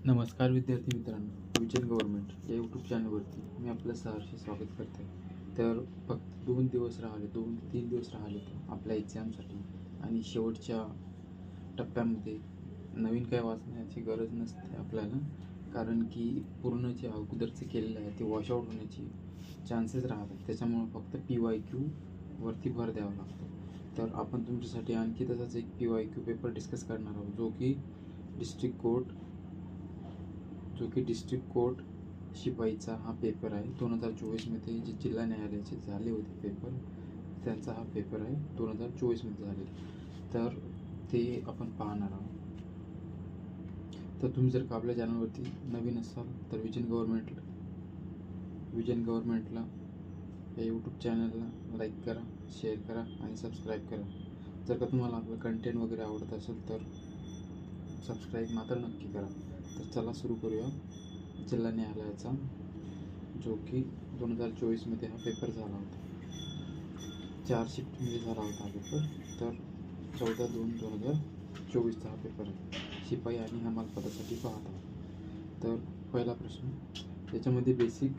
नमस्कार विद्यार्थी मित्रांनो, विजन गव्हर्नमेंट या यूट्यूब चॅनलवरती मी आपलं सहर्ष स्वागत करते. तर फक्त 2-3 दिवस राहिले तर आपल्या एक्झामसाठी आणि शेवटच्या टप्प्यामध्ये नवीन काय वाचण्याची गरज नसते आपल्याला, कारण की पूर्ण जे अगोदरचे केलेलं आहे ते वॉशआउट होण्याची चान्सेस राहतात. त्याच्यामुळं फक्त PYQ वरती भर द्यावा लागतो. तर आपण तुमच्यासाठी आणखी तसाच एक PYQ पेपर डिस्कस करणार आहोत, जो की डिस्ट्रिक्ट कोर्ट शिपाईचा हा पेपर आहे. 2024मध्ये जे जिल्हा न्यायालयाचे झाले होते पेपर, त्यांचा हा पेपर आहे 2024मध्ये झाले. तर ते आपण पाहणार आहोत. तर तुम्ही जर का आपल्या चॅनलवरती नवीन असाल तर विजन गव्हर्नमेंटला या यूट्यूब चॅनलला लाईक करा, शेअर करा आणि सबस्क्राईब करा. जर का तुम्हाला आपलं कंटेंट वगैरे आवडत असेल तर सबस्क्राईब मात्र नक्की करा. तर चला सुरू करूया. जिल्हा न्यायालयाचा, जो की 2024मध्ये हा पेपर झाला होता. 4 शिफ्टमध्ये झाला होता हा पेपर. तर 14/2/2024चा हा पेपर आहे. शिपाई आणि हमाल पदासाठी पाहत आहोत. तर पहिला प्रश्न, त्याच्यामध्ये बेसिक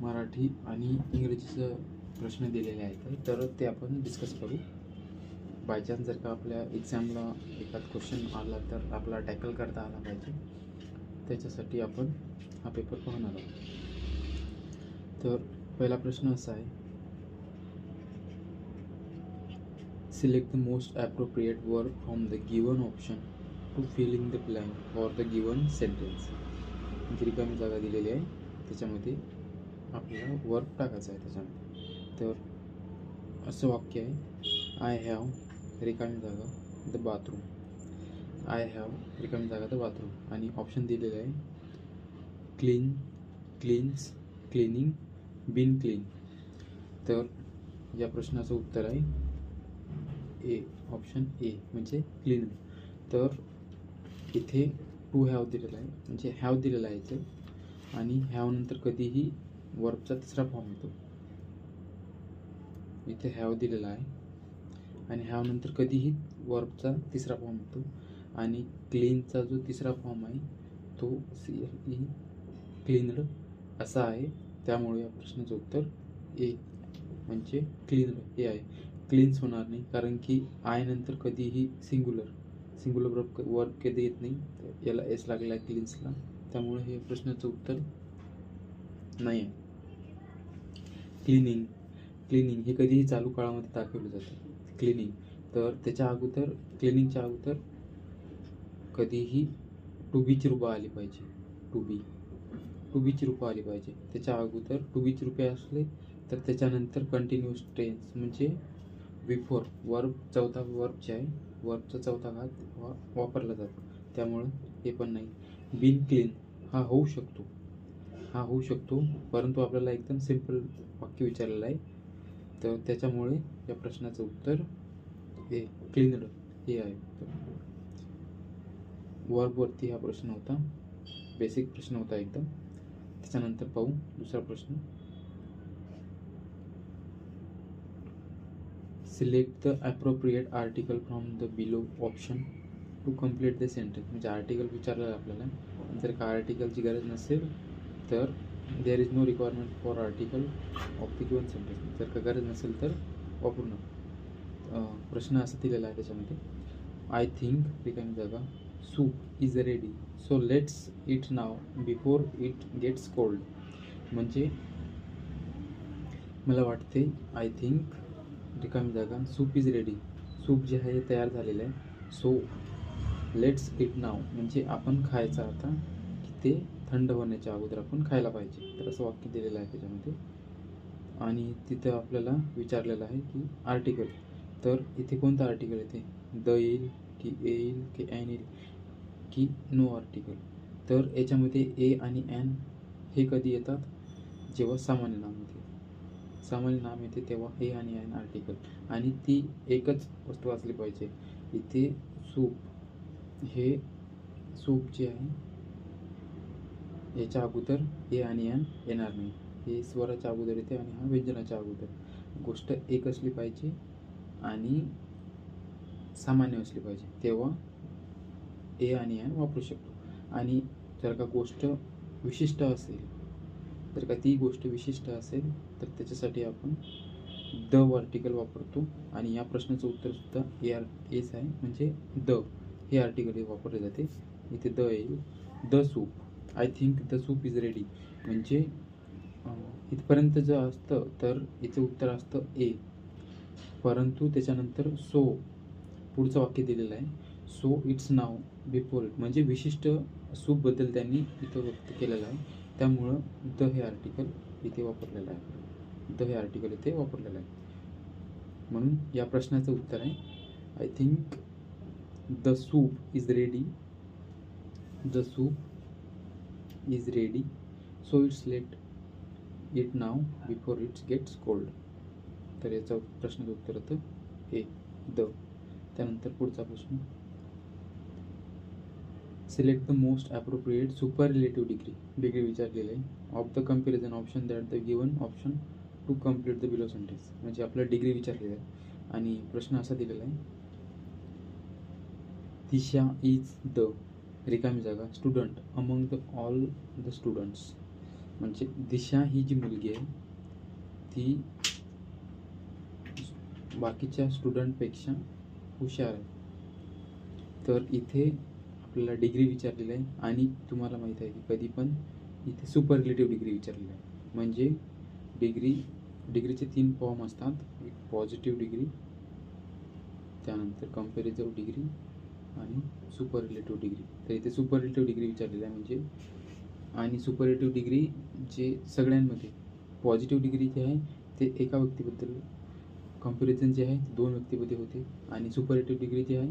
मराठी आणि इंग्रजीचं प्रश्न दिलेले आहेत, तर ते आपण डिस्कस करू. बाय चान्स जर का आपल्या एक्झामला एखाद क्वेश्चन आला तर आपला टॅकल करता आला पाहिजे, त्याच्यासाठी आपण हा पेपर पाहणार आहोत. तर पहिला प्रश्न असा आहे, select the most appropriate verb from the given option to fill in the blank for the given sentence. रिकामी जागा दिलेली आहे, त्याच्यामध्ये आपल्याला वर्ब टाकायचा आहे त्याच्यामध्ये. तर असं वाक्य आहे, आय हॅव रिकामी जागा द बाथरूम. आय हॅव रिकामी जागा द बाथरूम आणि ऑप्शन दिलेले आहे clean, cleans, cleaning, been clean. तर या प्रश्नाचं उत्तर आहे ए, ऑप्शन ए म्हणजे क्लीन. तर इथे टू हॅव दिलेला आहे, म्हणजे हॅव दिलेला आहे इथे, आणि हॅव नंतर कधीही वर्बचा तिसरा फॉर्म येतो. इथे हॅव दिलेला आहे आणि हॅव नंतर कधीही वर्बचा तिसरा फॉर्म येतो, आणि क्लीनचा जो तिसरा फॉर्म आहे तो CLE क्लीनड असा आहे. त्यामुळे या प्रश्नाचं उत्तर ए म्हणजे क्लीनड हे आहे. क्लीन्स होणार नाही, कारण की आय नंतर कधीही सिंग्युलर वर्ब कधी येत नाही, तर याला एस लागलेला आहे क्लीन्सला, त्यामुळे हे प्रश्नाचं उत्तर नाही आहे. क्लिनिंग हे कधीही चालू काळामध्ये दाखवलं जातं, क्लिनिंग. तर त्याच्या अगोदर, क्लिनिंगच्या अगोदर कधीही टू बीची रूपं आली पाहिजे. टू बीची रूपं आली पाहिजे. त्याच्या अगोदर टू बीची रूपे असले तर त्याच्यानंतर कंटिन्युअस टेन्स म्हणजे बिफोर वर्ब, चौथा वर्ब जे आहे, वर्बचा चौथा घात वापरला जातो, त्यामुळं हे पण नाही. बीन क्लीन हा होऊ शकतो, परंतु आपल्याला एकदम सिंपल वाक्य विचारलेलं आहे, तर त्याच्यामुळे या प्रश्नाचं उत्तर हे क्लीनड हे आहे. वर्बवरती हा प्रश्न होता, बेसिक प्रश्न होता एकदम. त्याच्यानंतर पाहू दुसरा प्रश्न. Select the appropriate article from the below option to complete the sentence. म्हणजे आर्टिकल विचारलं आहे आपल्याला, जर का आर्टिकलची गरज नसेल तर there is no requirement for article of the given sentence. जर का गरज नसेल तर वापरू नका. प्रश्न असा दिलेला आहे त्याच्यामध्ये, आय थिंक रिकामी जागा soup is ready, so let's eat now before it gets cold. म्हणजे मला वाटते, आय थिंक रिकामी जागा सूप इज रेडी, सूप जे आहे तयार झालेलं आहे, सो लेट्स इट नाव म्हणजे आपण खायचं आता, की ते थंड होण्याच्या अगोदर आपण खायला पाहिजे. तर असं वाक्य दिलेलं आहे त्याच्यामध्ये, आणि तिथं आपल्याला विचारलेलं आहे की आर्टिकल, तर इथे कोणतं आर्टिकल येते, द येईल की येईल की ॲन येईल की नो आर्टिकल. तर याच्यामध्ये ए आणि ॲन हे कधी येतात, जेव्हा सामान्य नाम येते तेव्हा ए आणि ॲन आर्टिकल, आणि ती एकच वस्तू असली पाहिजे. इथे सूप जे आहे याच्या अगोदर ए आणि ॲन येणार नाही, हे स्वराच्या अगोदर येते आणि हा व्यंजनाच्या अगोदर. गोष्ट एक असली पाहिजे आणि सामान्य असली पाहिजे, तेव्हा ए आणि ॲन वापरू शकतो. आणि जर का गोष्ट विशिष्ट असेल, जर का ती गोष्ट विशिष्ट असेल तर त्याच्यासाठी आपण द आर्टिकल वापरतो. आणि या प्रश्नाचं उत्तरसुद्धा एच आहे, म्हणजे द हे आर्टिकल वापरले जाते. इथे द येईल. The soup, I think the soup is ready, म्हणजे इथपर्यंत जर असतं तर याचं उत्तर असतं ए. परंतु त्याच्यानंतर सो पुढचं वाक्य दिलेलं आहे, so it's now before it, म्हणजे विशिष्ट सूपबद्दल त्यांनी इथं व्यक्त केलेलं आहे. त्यामुळं द हे आर्टिकल इथे वापरलेलं आहे. द हे आर्टिकल इथे वापरलेलं आहे. म्हणून या प्रश्नाचं उत्तर आहे I think the soup is ready. The soup is ready, so it's let eat now before it's gets cold. तर याचं प्रश्नाचं उत्तर होतं ए, द. त्यानंतर पुढचा प्रश्न, select the most appropriate superlative degree विचारलेलं आहे of the comparison option that the given option to complete the below sentence. म्हणजे आपल्याला डिग्री विचारलेली आहे आणि प्रश्न असा दिलेला आहे, दिशा इज द रिकामी जागा student among the all the students. म्हणजे दिशा ही जी मुलगी आहे ती बाकीच्या स्टुडंटपेक्षा हुशार आहे. तर इथे आपल्याला डिग्री विचारलेली आहे आणि तुम्हाला माहीत आहे की कधी पण इथे सुपररिलेटिव्ह डिग्री विचारलेली आहे. म्हणजे डिग्रीचे 3 फॉर्म असतात, एक पॉझिटिव्ह डिग्री, त्यानंतर कंपॅरेटिव्ह डिग्री आणि सुपररिलेटिव्ह डिग्री. तर इथे सुपररिलेटिव्ह डिग्री विचारलेली आहे म्हणजे, आणि सुपररिलेटिव्ह डिग्री जे सगळ्यांमध्ये, पॉझिटिव्ह डिग्री जी आहे ते एका व्यक्तीबद्दल, कंपॅरिझन जे आहे 2 व्यक्तीमध्ये होते, आणि सुपररिलेटिव्ह डिग्री जी आहे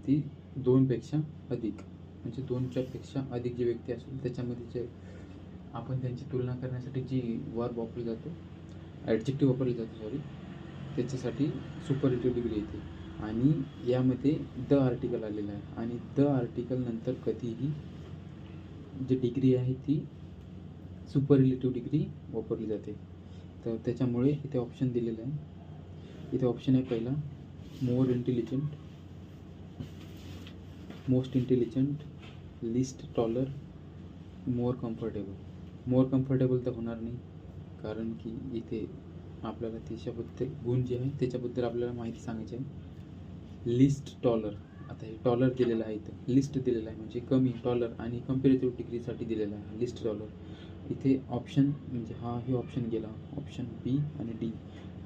ती 2पेक्षा अधिक, म्हणजे 2-4पेक्षा अधिक जे व्यक्ती असेल त्याच्यामध्ये जे आपण त्यांची तुलना करण्यासाठी जी वर्ब वापरली जातो, ॲडजेक्टिव्ह वापरली जातो सॉरी, त्याच्यासाठी सुपररिलेटिव्ह डिग्री येते. आणि यामध्ये द आर्टिकल आलेलं आहे आणि द आर्टिकल नंतर कधीही जी डिग्री आहे ती सुपररिलेटिव्ह डिग्री वापरली जाते. तर त्याच्यामुळे इथे ऑप्शन दिलेलं आहे. इथे ऑप्शन आहे पहिला, more intelligent, most intelligent, least taller, more comfortable. More comfortable तर होणार नाही, कारण की इथे आपल्याला त्याच्याबद्दल गुण जे आहे त्याच्याबद्दल आपल्याला माहिती सांगायची आहे. लिस्ट टॉलर, आता हे टॉलर दिलेलं आहे इथं, लिस्ट दिलेलं आहे म्हणजे कमी, टॉलर आणि कंपॅरेटिव्ह डिग्रीसाठी दिलेलं आहे लिस्ट टॉलर. इथे ऑप्शन म्हणजे हा हे ऑप्शन गेला, ऑप्शन बी आणि डी.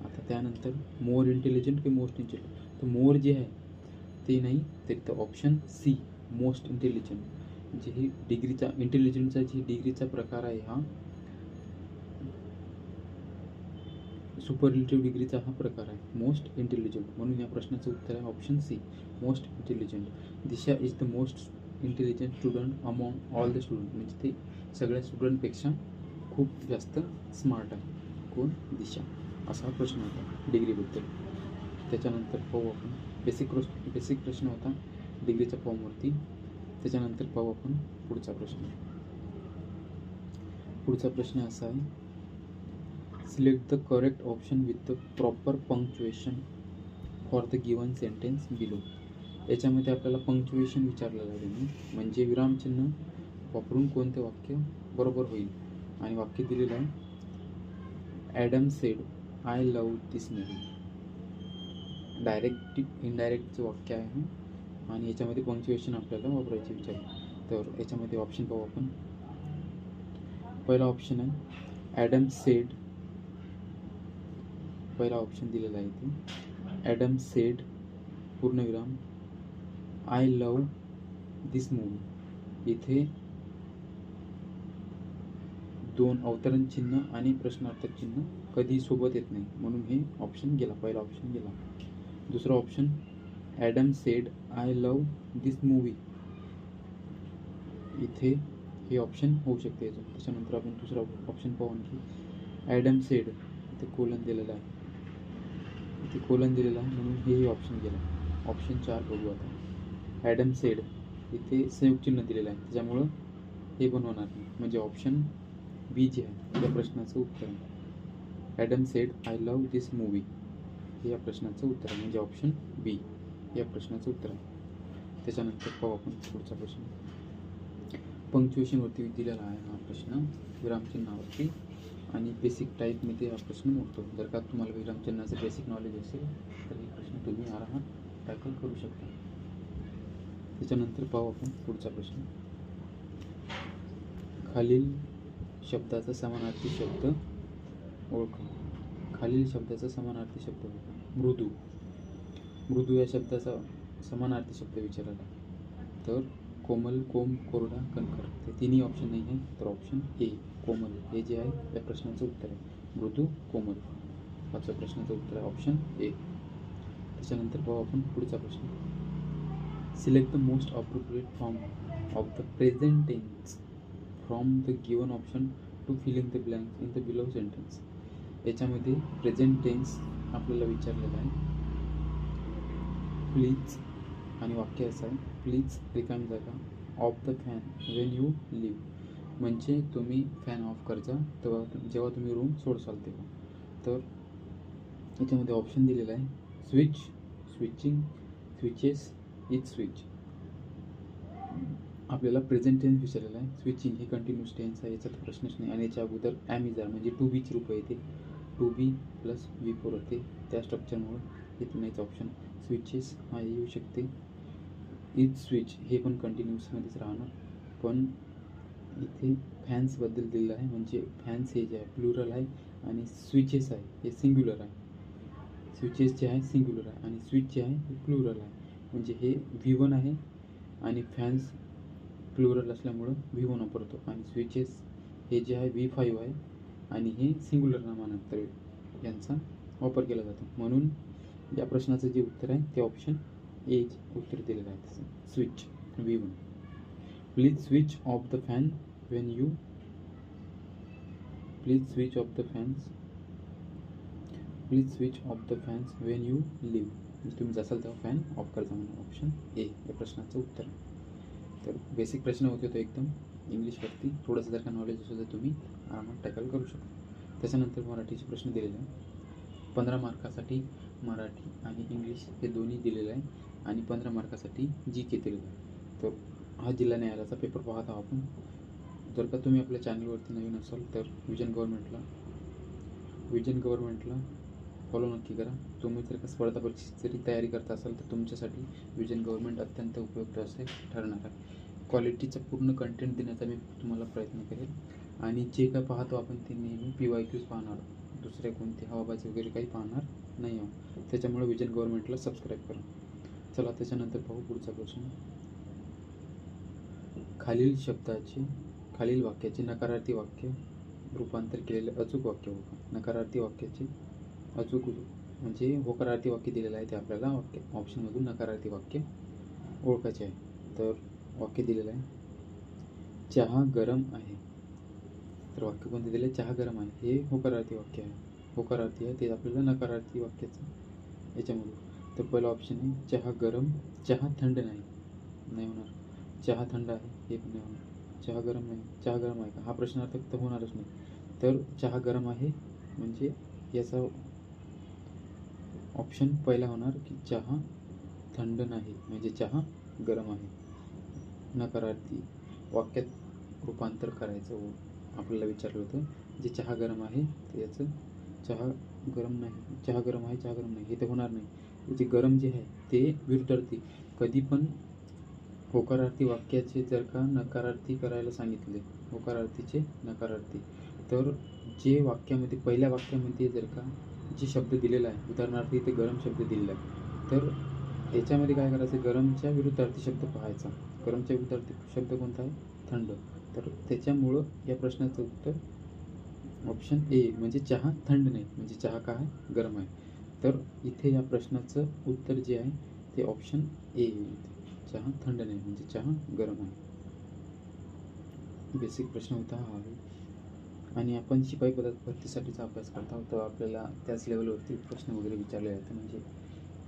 आता त्यानंतर मोर इंटेलिजंट की मोस्ट इंटेलिजंट, तर मोर जे आहे ते नाही, तर इथं ऑप्शन सी मोस्ट इंटेलिजंट, म्हणजे ही डिग्रीचा, इंटेलिजंटचा जी डिग्रीचा प्रकार आहे हा सुपररिलेटिव्ह डिग्रीचा हा प्रकार आहे मोस्ट इंटेलिजंट. म्हणून या प्रश्नाचं उत्तर आहे option C most intelligent. Disha is the most intelligent student among all the student, म्हणजे ते सगळ्या स्टुडंटपेक्षा खूप जास्त स्मार्ट आहे. कोण? दिशा. असा प्रश्न होता डिग्रीबद्दल. त्याच्यानंतर पाहू आपण बेसिक प्रश्न होता डिग्रीच्या फॉर्मवरती. त्याच्यानंतर पाहू आपण पुढचा प्रश्न. पुढचा प्रश्न असा आहे, select the correct option with the proper punctuation for the given sentence below. याच्यामध्ये आपल्याला पंक्च्युएशन विचारलेलं आहे, म्हणजे विरामचिन्ह वापरून कोणते वाक्य बरोबर होईल. आणि वाक्य दिलेलं आहे, Adam said I love this movie. Direct इनडायरेक्टचं वाक्य आहे आणि याच्यामध्ये पंक्च्युएशन आपल्याला वापरायचे विचार. तर याच्यामध्ये ऑप्शन पाहू आपण. पहिला ऑप्शन आहे ॲडम सेड, पहिला ऑप्शन दिलेला आहे इथे, ॲडम सेड पूर्णविराम आय लव दिस मूवी. इथे 2 अवतरण चिन्ह आणि प्रश्नार्थक चिन्ह कधी सोबत येत नाही, म्हणून हे ऑप्शन गेला, पहिला ऑप्शन गेला. दुसरा option, Adam said I love this movie. इथे हे ऑप्शन होऊ शकते याचं. त्याच्यानंतर आपण दुसरा ऑप्शन पाहू आणखी, ॲडम सेड, इथे कोलन दिलेला आहे, इथे कोलन दिलेला आहे म्हणून हेही ऑप्शन गेला. ऑप्शन 4 बघू आता. ॲडम सेड, इथे संयुक्त चिन्ह दिलेलं आहे त्याच्यामुळं हे पण होणार नाही, म्हणजे ऑप्शन बी जे आहे या प्रश्नाचं उत्तर आहे. Adam said I love this movie हे या प्रश्नाचं उत्तर आहे, म्हणजे ऑप्शन बी या प्रश्नाचं उत्तर आहे. त्याच्यानंतर पाहू आपण पुढचा प्रश्न. पंक्च्युएशनवरती दिलेला आहे हा प्रश्न, विरामचिन्हावरती, आणि बेसिक टाईपमध्ये हा प्रश्न मोडतो. जर का तुम्हाला विरामचिन्हाचं बेसिक नॉलेज असेल तर हे प्रश्न तुम्ही आरामात टॅकल करू शकता. त्याच्यानंतर पाहू आपण पुढचा प्रश्न. खालील शब्दाचा समानार्थी शब्द ओळखा. खालील शब्दाचा समानार्थी शब्द ओळखा. मृदू. मृदू या शब्दाचा समानार्थी शब्द विचारायला, तर कोमल, कोम, कोरडा, कणखर. ते तिन्ही ऑप्शन नाही आहे, तर ऑप्शन ए कोमल हे जे आहे या प्रश्नाचं उत्तर आहे. मृदू, कोमल. पाचव्या प्रश्नाचं उत्तर आहे ऑप्शन ए. त्याच्यानंतर पाहू आपण पुढचा प्रश्न. Select the most appropriate form of the present tense from the given option to filling the blanks in the below sentence. याच्यामध्ये प्रेझेंट टेन्स आपल्याला विचारलेला आहे. प्लीज आणि वाक्य असं आहे, प्लीज रिकामी जागा of the fan when you leave. म्हणजे तुम्ही फॅन ऑफ करजा तेव्हा जेव्हा तुम्ही रूम सोडसाल तेव्हा. तर याच्यामध्ये ऑप्शन दिलेला आहे switch, switching, switches, is switch. आपल्याला प्रेझेंट टेन्स विचारलेला आहे. स्विचिंग हे कंटिन्यूस टेन्स आहे, याचा प्रश्नच नाही. आणि याच्या अगोदर ॲम इज आर म्हणजे टू बीची रूप येते, to be plus V four होते, त्या स्ट्रक्चरमुळं येत नाहीच ऑप्शन. स्विचेस हा येऊ शकते. इज स्विच हे पण कंटिन्यूसमध्येच राहणार, पण इथे फॅन्सबद्दल दिलेलं आहे, म्हणजे फॅन्स हे जे आहे प्लुरल आहे आणि स्विचेस आहे हे सिंग्युलर आहे. स्विचेस जे आहे सिंग्युलर आहे आणि स्विच जे आहे हे प्लुरल आहे. म्हणजे हे V1 आहे आणि फॅन्स प्लुरल असल्यामुळं V1 वापरतो, आणि स्विचेस हे जे आहे V5 आहे आणि हे सिंग्युलर नामानंतर यांचा वापर केला जातो. म्हणून या प्रश्नाचं जे उत्तर आहे ते ऑप्शन ए उत्तर दिलेलं आहे तसं, switch V1. Please switch off the fan when you, please switch off the fans, please switch off the fans when you leave. म्हणजे तुम्ही जसाल तेव्हा फॅन ऑफ करता म्हणून ऑप्शन ए या प्रश्नाचं उत्तर. तर बेसिक प्रश्न होते तो एकदम इंग्लिशवरती. थोडंसं जर का नॉलेज असेल तर तुम्ही आरामात टॅकल करू शकता. त्याच्यानंतर मराठीचे प्रश्न दिलेले आहे. 15 मार्कासाठी मराठी आणि इंग्लिश हे दोन्ही दिलेलं आहे, आणि 15 मार्कासाठी GK दिलेलं आहे. तर हा जिल्हा न्यायालयाचा पेपर पाहत आहोत आपण. जर का तुम्ही आपल्या चॅनलवरती नवीन असाल तर विजन गव्हर्नमेंटला फॉलो नक्की करा. तुम्ही जर का स्पर्धा परीक्षेची जरी तयारी करत असाल तर तुमच्यासाठी विजन गव्हर्नमेंट अत्यंत उपयुक्त असे ठरणार आहे. क्वालिटीचं पूर्ण कंटेंट देण्याचा मी तुम्हाला प्रयत्न करेल, आणि जे काय पाहतो आपण ते नेहमी PYQs पाहणार, दुसऱ्या कोणते हवाबाजी वगैरे काही पाहणार नाही आहोत. त्याच्यामुळे विजन गव्हर्नमेंटला सबस्क्राईब करा. चला त्याच्यानंतर पाहू पुढचा प्रश्न. खालील वाक्याचे नकारार्थी वाक्य रूपांतर केलेले अचूक वाक्य होता. नकारार्थी वाक्याचे अचूक म्हणजे होकारार्थी वाक्य दिलेलं आहे, ते आपल्याला वाक्य ऑप्शनमधून नकारार्थी वाक्य ओळखायचे आहे. तर वाक्य दिलेलं आहे चहा गरम आहे. तर वाक्य कोणते दिले? चहा गरम आहे हे होकारार्थी वाक्य आहे, होकारार्थी आहे, ते आपल्याला नकारार्थी वाक्याचं याच्यामधून. तर पहिला ऑप्शन आहे चहा गरम, चहा थंड नाही होणार. चहा थंड आहे हे पण नाही होणार. चहा गरम नाही, चहा गरम आहे का हा प्रश्नार्थक तर होणारच नाही. तर चहा गरम आहे म्हणजे याचा ऑप्शन पहिला होणार की चहा थंड नाही म्हणजे चहा गरम आहे. नकारार्थी वाक्यात रूपांतर करायचं आपल्याला विचारलं होतं. जे चहा गरम आहे तर याचं चहा गरम नाही, चहा गरम आहे, चहा गरम नाही हे तर होणार नाही. जे गरम जे आहे ते विरुद्धार्थी. कधी पण होकारार्थी वाक्याचे जर का नकारार्थी करायला सांगितले, होकारार्थीचे नकारार्थी, तर जे वाक्यामध्ये पहिल्या वाक्यामध्ये जर का जे शब्द दिलेला आहे, उदाहरणार्थ इथे गरम शब्द दिलेला आहे, तर याच्यामध्ये काय करायचं, गरमच्या विरुद्धार्थी शब्द पाहायचा. गरमच्या विरुद्धार्थी शब्द कोणता आहे? थंड. तर त्याच्यामुळं या प्रश्नाचं उत्तर ऑप्शन ए म्हणजे चहा थंड नाही म्हणजे चहा काय आहे? गरम आहे. तर इथे या प्रश्नाचं उत्तर जे आहे ते ऑप्शन ए येईल. चहा थंड नाही म्हणजे चहा गरम आहे. बेसिक प्रश्न होता हा आहे. आणि आपण शिपाई भरतीसाठीचा अभ्यास करत आहोत, तर आपल्याला त्याच लेवलवरती प्रश्न वगैरे विचारले जाते म्हणजे,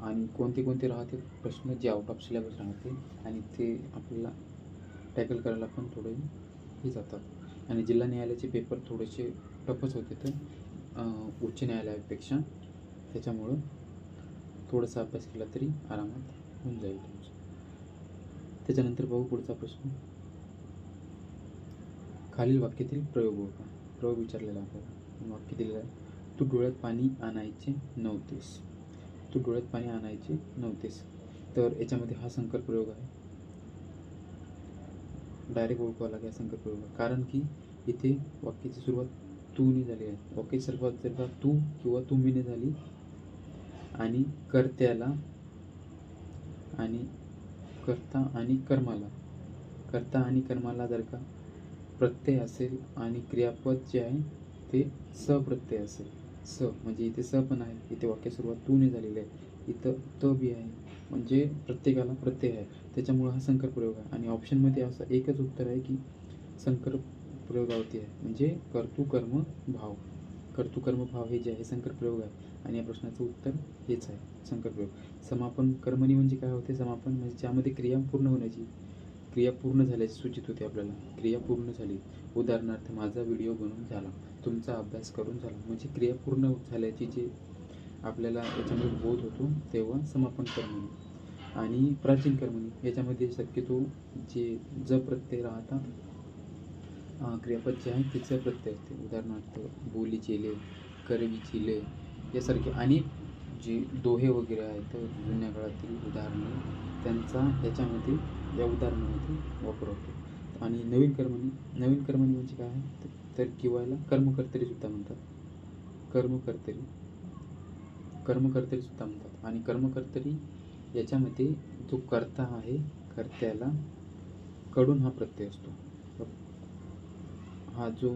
आणि कोणते राहते प्रश्न जे आउट ऑफ सिलेबस राहते आणि ते आपल्याला टॅकल करायला पण थोडे हे जातात. आणि जिल्हा न्यायालयाचे पेपर थोडेसे टफच होते तर उच्च न्यायालयापेक्षा, त्याच्यामुळं थोडासा अभ्यास केला तरी आरामात होऊन जाईल. त्याच्यानंतर पाहू पुढचा प्रश्न. खालील वाक्यातील प्रयोग ओळखा. प्रयोग विचारलेला आपल्याला. वाक्य दिलेलं आहे, तू डोळ्यात पाणी आणायचे नव्हतेस. तू डोळ्यात पाणी आणायचे नव्हतेस. तर याच्यामध्ये हा संकर प्रयोग आहे. डायरेक्ट ओळखावा लागेल संकर प्रयोग, कारण की इथे वाक्याची सुरुवात तूने झाली आहे. वाक्याची सुरुवात जर का तू किंवा तुम्हीने झाली आणि कर्त्याला आणि कर्ता आणि कर्माला जर का प्रत्यय असेल आणि क्रियापद जे आहे ते सप्रत्यय असेल. स म्हणजे इथे स पण आहे, इथे वाक्य सुरुवात तूने झालेली आहे, इथं त बी आहे, म्हणजे प्रत्येकाला प्रत्यय आहे. त्याच्यामुळे हा संकर प्रयोग आहे. आणि ऑप्शनमध्ये असं एकच उत्तर आहे की संकर प्रयोगावरती आहे, म्हणजे कर्तृकर्म भाव. कर्तृकर्म भाव हे जे आहे संकर प्रयोग आहे. आणि या प्रश्नाचं उत्तर हेच आहे, संकर प्रयोग. समापन कर्मणी म्हणजे काय होते? समापन म्हणजे ज्यामध्ये क्रिया पूर्ण होण्याची, क्रिया पूर्ण झाल्याची सूचित होते आपल्याला. क्रिया पूर्ण झाली, उदाहरणार्थ माझा व्हिडिओ बनवून झाला, तुमचा अभ्यास करून झाला, म्हणजे क्रिया पूर्ण झाल्याची जे आपल्याला याच्यामध्ये बोध होतो तेव्हा समापन कर्मणी. आणि प्राचीन कर्मणी याच्यामध्ये शक्यतो जे ज प्रत्यय राहतात, क्रियापद जे आहे ते ज प्रत्यय असते. उदाहरणार्थ बोली चेले, करवी चिले यासारखे आणि जे दोहे वगैरे आहेत जुन्या काळातील उदाहरणे, त्यांचा याच्यामध्ये या उदाहरणामध्ये वापर होतो. आणि नवीन कर्मणी म्हणजे काय आहे तर किंवा कर्मकर्तरी सुद्धा म्हणतात. कर्मकर्तरी सुद्धा म्हणतात. आणि कर्मकर्तरी याच्यामध्ये जो कर्ता आहे, कर्त्याला कडून हा प्रत्यय असतो. हा जो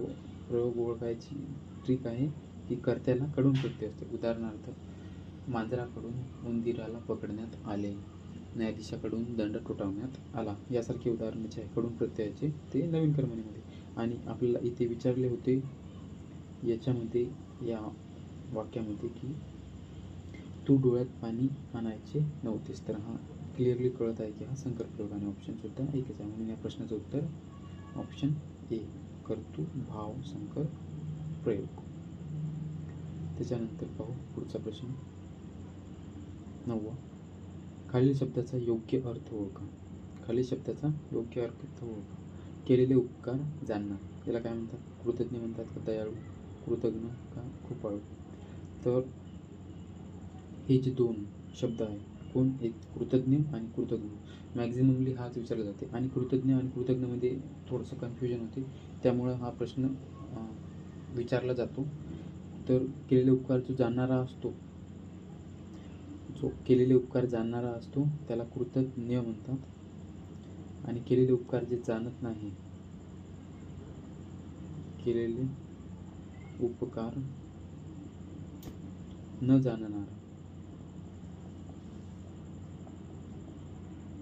प्रयोग ओळखायची ट्रिक आहे की कर्त्याला कडून प्रत्यय असते. उदाहरणार्थ मांजराकडून उंदीराला पकडण्यात आले, न्यायाधीशाकडून दंड ठोठावण्यात आला, यासारखे उदाहरण जे आहे कडून प्रत्ययाचे ते नवीन कर्मणीमध्ये. आणि आपल्याला इथे विचारले होते याच्यामध्ये, या वाक्यामध्ये की तू डोळ्यात पाणी आणायचे नव्हतेस. तर हा क्लिअरली कळत आहे की हा संकर प्रयोग. आणि ऑप्शन सुद्धा एकच आहे, म्हणून या प्रश्नाचं उत्तर ऑप्शन ए, कर्तृ भाव संकर प्रयोग. त्याच्यानंतर पाहू पुढचा प्रश्न 9. खालील शब्दाचा योग्य अर्थ ओळखा. खालील शब्दाचा योग्य अर्थ ओळखा. केलेले उपकार जाणणार, याला काय म्हणतात? कृतज्ञ म्हणतात का दयाळू? कृतज्ञ का कृपाळू? तर हे जे दोन शब्द आहे, कोण? एक कृतज्ञ आणि कृतज्ञ. मॅक्झिममली हाच विचारला जाते. आणि कृतज्ञ आणि कृतज्ञमध्ये थोडंसं कन्फ्युजन होते, त्यामुळं हा प्रश्न विचारला जातो. तर केलेले उपकार जो जाणणारा असतो, जो केलेले उपकार जाणणारा असतो त्याला कृतज्ञ म्हणतात. आणि केलेले उपकार जे जाणत नाही, केलेले उपकार न जाणणारा,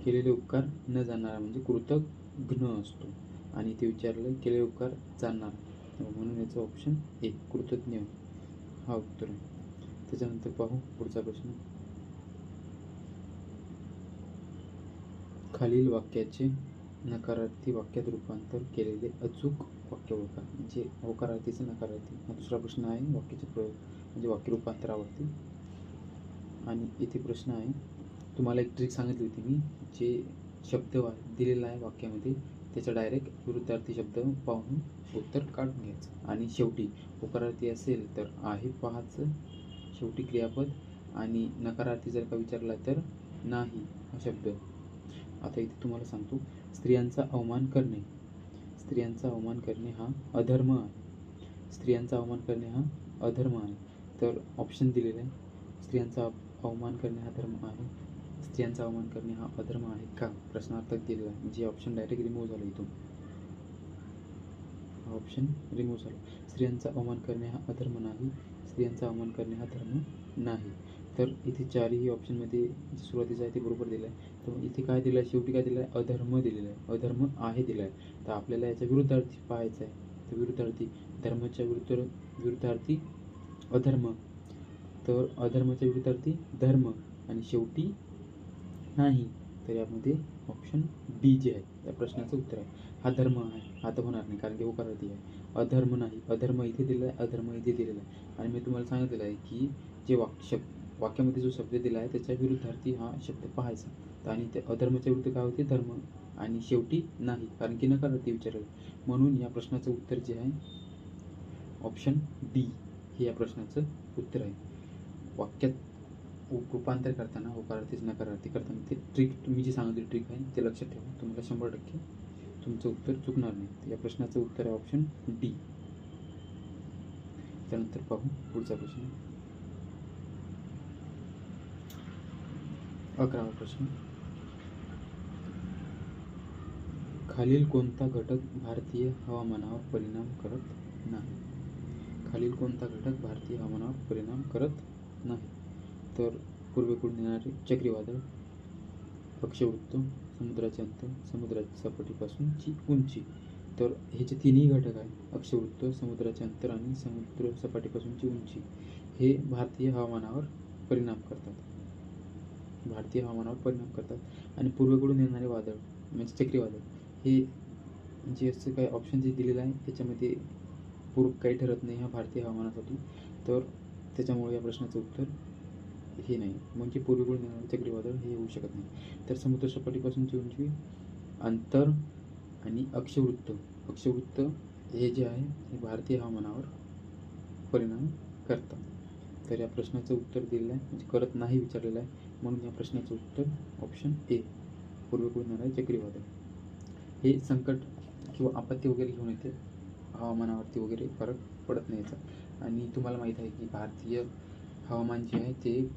केलेले उपकार न जाणणारा म्हणजे कृतघ्न असतो. आणि ते विचारलं केलेले उपकार जाणणारा, म्हणून याचं ऑप्शन एक कृतज्ञ हा उत्तर आहे. त्याच्यानंतर पाहू पुढचा प्रश्न. खालील वाक्याचे नकारार्थी वाक्यात रूपांतर केलेले अचूक वाक्य ओळखा. म्हणजे होकारार्थीचे नकारार्थी हा दुसरा प्रश्न आहे वाक्याचे प्रयोग म्हणजे वाक्य रूपांतरावरती. आणि इथे प्रश्न आहे, तुम्हाला एक ट्रिक सांगितली होती मी, जे शब्द दिलेला आहे वाक्यामध्ये त्याचा डायरेक्ट विरुद्धार्थी शब्द पाहून उत्तर काढून घ्यायचं. आणि शेवटी होकारार्थी असेल तर आहे पाहायचं, शेवटी क्रियापद. आणि नकारार्थी जर का विचारला तर नाही हा शब्द. आता इथे तुम्हाला सांगतो, स्त्रियांचा अवमान करणे, स्त्रियांचा अवमान करणे हा अधर्म आहे. स्त्रियांचा अवमान करणे हा अधर्म आहे. तर ऑप्शन दिलेला आहे, स्त्रियांचा अवमान करणे हा धर्म आहे, स्त्रियांचा अवमान करणे हा अधर्म आहे का, प्रश्नार्थक दिलेला आहे. म्हणजे ऑप्शन डायरेक्ट रिमूव्ह झाला इथून, हा ऑप्शन रिमूव्ह झाला. स्त्रियांचा अवमान करणे हा अधर्म नाही, स्त्रियांचा अवमान करणे हा धर्म नाही. तर इथे चारही ऑप्शनमध्ये सुरुवातीचं आहे ते बरोबर दिलं आहे. तर इथे काय दिलं आहे, शेवटी काय दिलं आहे, अधर्म दिलेलं आहे, अधर्म आहे दिलं आहे. तर आपल्याला याच्या विरुद्धार्थी पाहायचं आहे. तर विरुद्धार्थी, धर्माच्या विरुद्धार्थी अधर्म, तर अधर्माच्या विरुद्धार्थी धर्म, आणि शेवटी नाही. तर यामध्ये ऑप्शन बी जे आहे या प्रश्नाचं उत्तर आहे. हा धर्म आहे, हा तर होणार नाही कारण की होकारार्थी आहे. अधर्म नाही, अधर्म इथे दिलेला आहे, अधर्म इथे दिलेला आहे. आणि मी तुम्हाला सांगितलेलं आहे की जे वाक्यामध्ये जो शब्द दिला आहे त्याच्या विरुद्धार्थी हा शब्द पाहायचा. आणि ते अधर्माच्या विरुद्ध काय होते, धर्म. आणि शेवटी नाही, कारण की नकारार्थी विचारलं. म्हणून या प्रश्नाचं उत्तर जे आहे ऑप्शन डी हे या प्रश्नाचं उत्तर आहे. वाक्यात रूपांतर करताना होकारार्थीच नकारार्थी करताना ते ट्रिक तुम्ही जी सांगितली ट्रिक आहे ते लक्षात ठेवा, तुम्हाला 100% तुमचं उत्तर चुकणार नाही. या प्रश्नाचं उत्तर आहे ऑप्शन डी. त्यानंतर पाहू पुढचा प्रश्न. 11वा प्रश्न. खालील कोणता घटक भारतीय हवामानावर परिणाम करत नाही? खालील कोणता घटक भारतीय हवामानावर परिणाम करत नाही? तर पूर्वेकडून येणारे चक्रीवादळ, अक्षवृत्त, समुद्राचे अंतर, समुद्राच्या सपाटीपासूनची उंची. तर हे जे तिन्ही घटक आहे, अक्षवृत्त, समुद्राचे अंतर आणि समुद्र सपाटीपासूनची उंची, हे भारतीय हवामानावर परिणाम करतात. भारतीय हवामानावर परिणाम करतात. आणि पूर्वेकडून येणारे वादळ म्हणजे चक्रीवादळ हे जे असं काही ऑप्शन जे दिलेलं आहे त्याच्यामध्ये पूर्व काही ठरत नाही ह्या भारतीय हवामानासाठी. तर त्याच्यामुळे या प्रश्नाचं उत्तर हे नाही, म्हणजे पूर्वेकडून येणारे चक्रीवादळ हे होऊ शकत नाही. तर समुद्र सपाटीपासूनची उंची, अंतर आणि अक्षवृत्त हे जे आहे हे भारतीय हवामानावर परिणाम करतात. तर या प्रश्नाचं उत्तर दिलेलं आहे म्हणजे करत नाही विचारलेलं आहे, म्हणून या प्रश्नाचं उत्तर ऑप्शन ए पूर्वेकडून येणारे चक्रीवादळ. हे संकट किंवा आपत्ती वगैरे घेऊन येते, हवामानावरती वगैरे फरक पडत नाही याचा. आणि तुम्हाला माहीत आहे की भारतीय हवामान जे आहे ते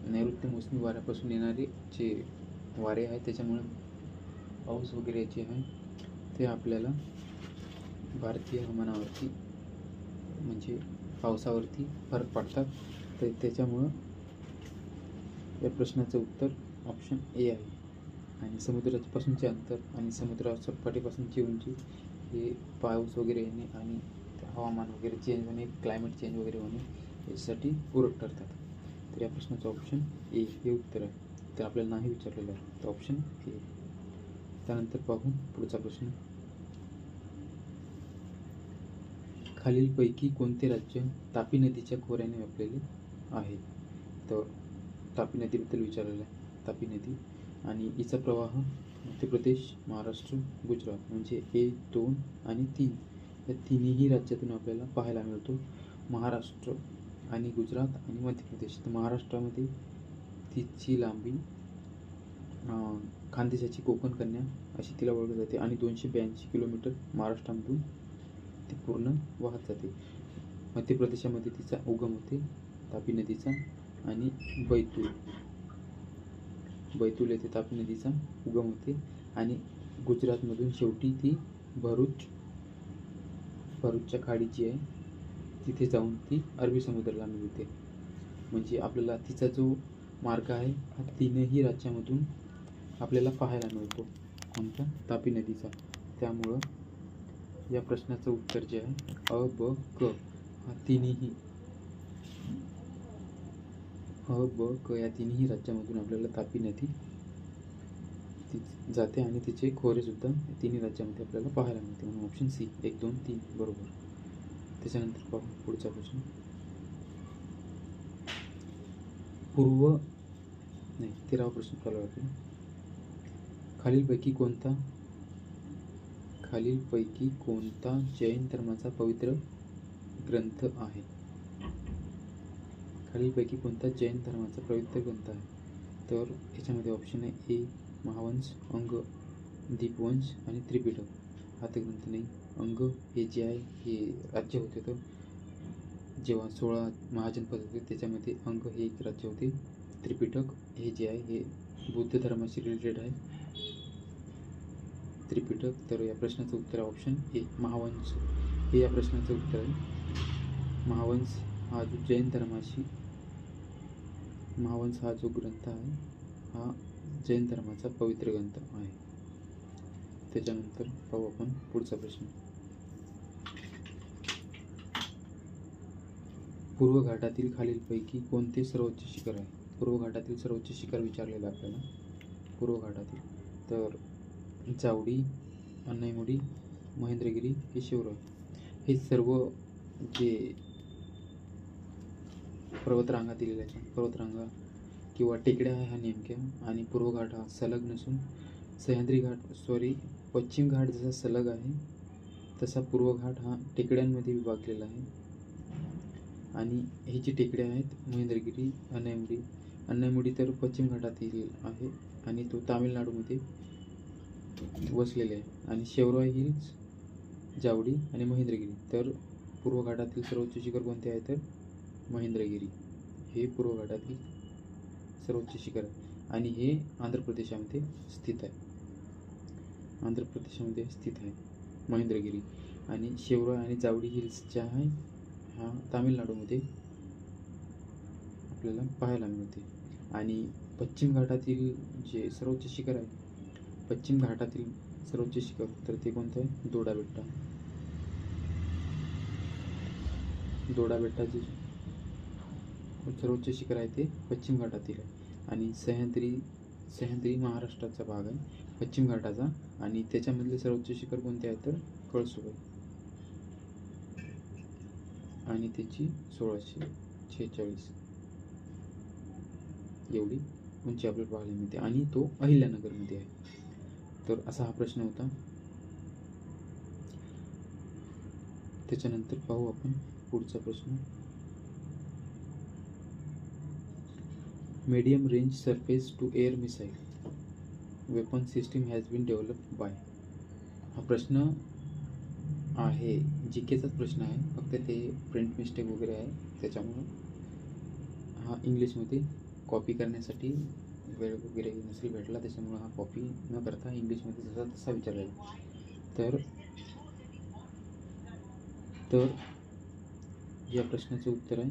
नैऋत्य मोसमी वाऱ्यापासून येणारे जे वारे आहेत त्याच्यामुळे पाऊस वगैरे जे आहे ते आपल्याला भारतीय हवामानावरती म्हणजे पावसावरती फरक पडतात. तर त्याच्यामुळं या प्रश्नाचं उत्तर ऑप्शन ए आहे. आणि समुद्रापासूनचे अंतर आणि समुद्र सपाटीपासूनची उंची हे पाऊस वगैरे येणे आणि हवामान वगैरे चेंज होणे, क्लायमेट चेंज वगैरे होणे याच्यासाठी पूरक ठरतात. तर या प्रश्नाचं ऑप्शन ए हे उत्तर आहे. तर आपल्याला नाही विचारलेलं आहे, तर ऑप्शन ए. त्यानंतर पाहू पुढचा प्रश्न. खालीलपैकी कोणते राज्य तापी नदीच्या खोऱ्याने व्यापलेले आहे? तर तापी नदीबद्दल विचारलेलं आहे. तापी नदी आणि हिचा प्रवाह मध्य प्रदेश, महाराष्ट्र, गुजरात म्हणजे 1, 2 आणि 3 या तिन्ही राज्यातून आपल्याला पाहायला मिळतो. महाराष्ट्र आणि गुजरात आणि मध्य प्रदेश. तर महाराष्ट्रामध्ये तिची लांबी खानदेशाची कोकण कन्या अशी तिला ओळखली जाते आणि 282 किलोमीटर महाराष्ट्रामधून ती पूर्ण वाहत जाते. मध्य प्रदेशामध्ये तिचा उगम होते तापी नदीचा आणि बैतूल येथे तापी नदीचा उगम होते आणि गुजरातमधून शेवटी ती भरूचच्या खाडी जी आहे तिथे जाऊन ती अरबी समुद्राला मिळते. म्हणजे आपल्याला तिचा जो मार्ग आहे हा तीनही राज्यामधून आपल्याला पाहायला मिळतो, कोणत्या? तापी नदीचा. त्यामुळं या प्रश्नाचं उत्तर जे आहे अ, ब, क हा तिन्ही या तिन्ही राज्यामधून आपल्याला तापी नदी जाते आणि तिचे खोरे सुद्धा तिन्ही राज्यामध्ये आपल्याला पाहायला मिळते. म्हणून ऑप्शन सी 1, 2, 3 बरोबर. त्याच्यानंतर पाहू पुढचा प्रश्न. 13वा प्रश्न चालू आहे. खालीलपैकी कोणता जैन धर्माचा पवित्र ग्रंथ आहे? खालीलपैकी कोणता जैन धर्माचा पवित्र ग्रंथ आहे? तर याच्यामध्ये ऑप्शन आहे ए महावंश, अंग, दीपवंश आणि त्रिपिटक. हा ते ग्रंथ नाही. अंग हे जे आहे हे राज्य होते, तर जेव्हा 16 महाजनपद होते त्याच्यामध्ये अंग हे एक राज्य होते. त्रिपिटक हे जे आहे हे बुद्ध धर्माशी रिलेटेड आहे. त्रिपिटक. तर या प्रश्नाचं उत्तर आहे ऑप्शन ए महावंश हे या प्रश्नाचं उत्तर आहे. महावंश हा जो जैन धर्माशी महावंश हा जो ग्रंथ आहे हा जैन धर्माचा पवित्र ग्रंथ आहे. त्याच्यानंतर पाहू आपण पुढचा प्रश्न. पूर्व घाटातील खालीलपैकी कोणते सर्वोच्च शिखर आहे? पूर्व घाटातील सर्वोच्च शिखर विचारलेलं आपल्याला. पूर्व घाटातील तर जावडी, अन्नाईमुडी, महेंद्रगिरी हे शिवरॉय. हे सर्व जे पर्वतरांगा दिलेल्या आहेत, पर्वतरांगा किंवा टेकड्या आहे ह्या नेमक्या, आणि पूर्व घाट हा सलग नसून सह्याद्री घाट पश्चिम घाट जसा सलग आहे तसा पूर्व घाट हा टेकड्यांमध्ये विभागलेला आहे. आणि ही जी टेकड्या आहेत महेंद्रगिरी, अन्नायमुडी तर पश्चिम घाटातील आहे आणि तो तामिळनाडूमध्ये वसलेले आहे. आणि शेवरॉय हिल्स, जावडी आणि महेंद्रगिरी तर पूर्व घाटातील सर्वोच्च शिखर कोणते आहे तर महेंद्रगिरी हे पूर्व घाटातील सर्वोच्च शिखर आहे. आणि हे आंध्र प्रदेशामध्ये स्थित आहे. महेंद्रगिरी. आणि शेवरॉय आणि जावडी हिल्स जे आहे हा तामिळनाडूमध्ये आपल्याला पाहायला मिळते. आणि पश्चिम घाटातील जे सर्वोच्च शिखर आहे, पश्चिम घाटातील सर्वोच्च शिखर तर ते कोणतं आहे दोडा बेट्टाचे सर्वोच्च शिखर आहे ते पश्चिम घाटातील आहे. आणि सह्याद्री महाराष्ट्राचा भाग आहे पश्चिम घाटाचा. आणि त्याच्यामधले सर्वोच्च शिखर कोणते आहे तर कळसुबाई आणि त्याची 1646 एवढी उंची आपल्याला पाहायला मिळते. आणि तो अहिल्यानगरमध्ये आहे. तर असा हा प्रश्न होता. त्याच्यानंतर पाहू आपण पुढचा प्रश्न. Medium range surface to air missile weapon system has been developed by. हा प्रश्न आहे जीकेचाच प्रश्न आहे, फक्त ते प्रिंट मिस्टेक वगैरे आहे त्याच्यामुळं हा इंग्लिशमध्ये कॉपी करण्यासाठी वेळ वगैरे नसेल भेटला, त्याच्यामुळं हा कॉपी न करता इंग्लिशमध्ये जसा तसा विचारलेला. तर या प्रश्नाचं उत्तर आहे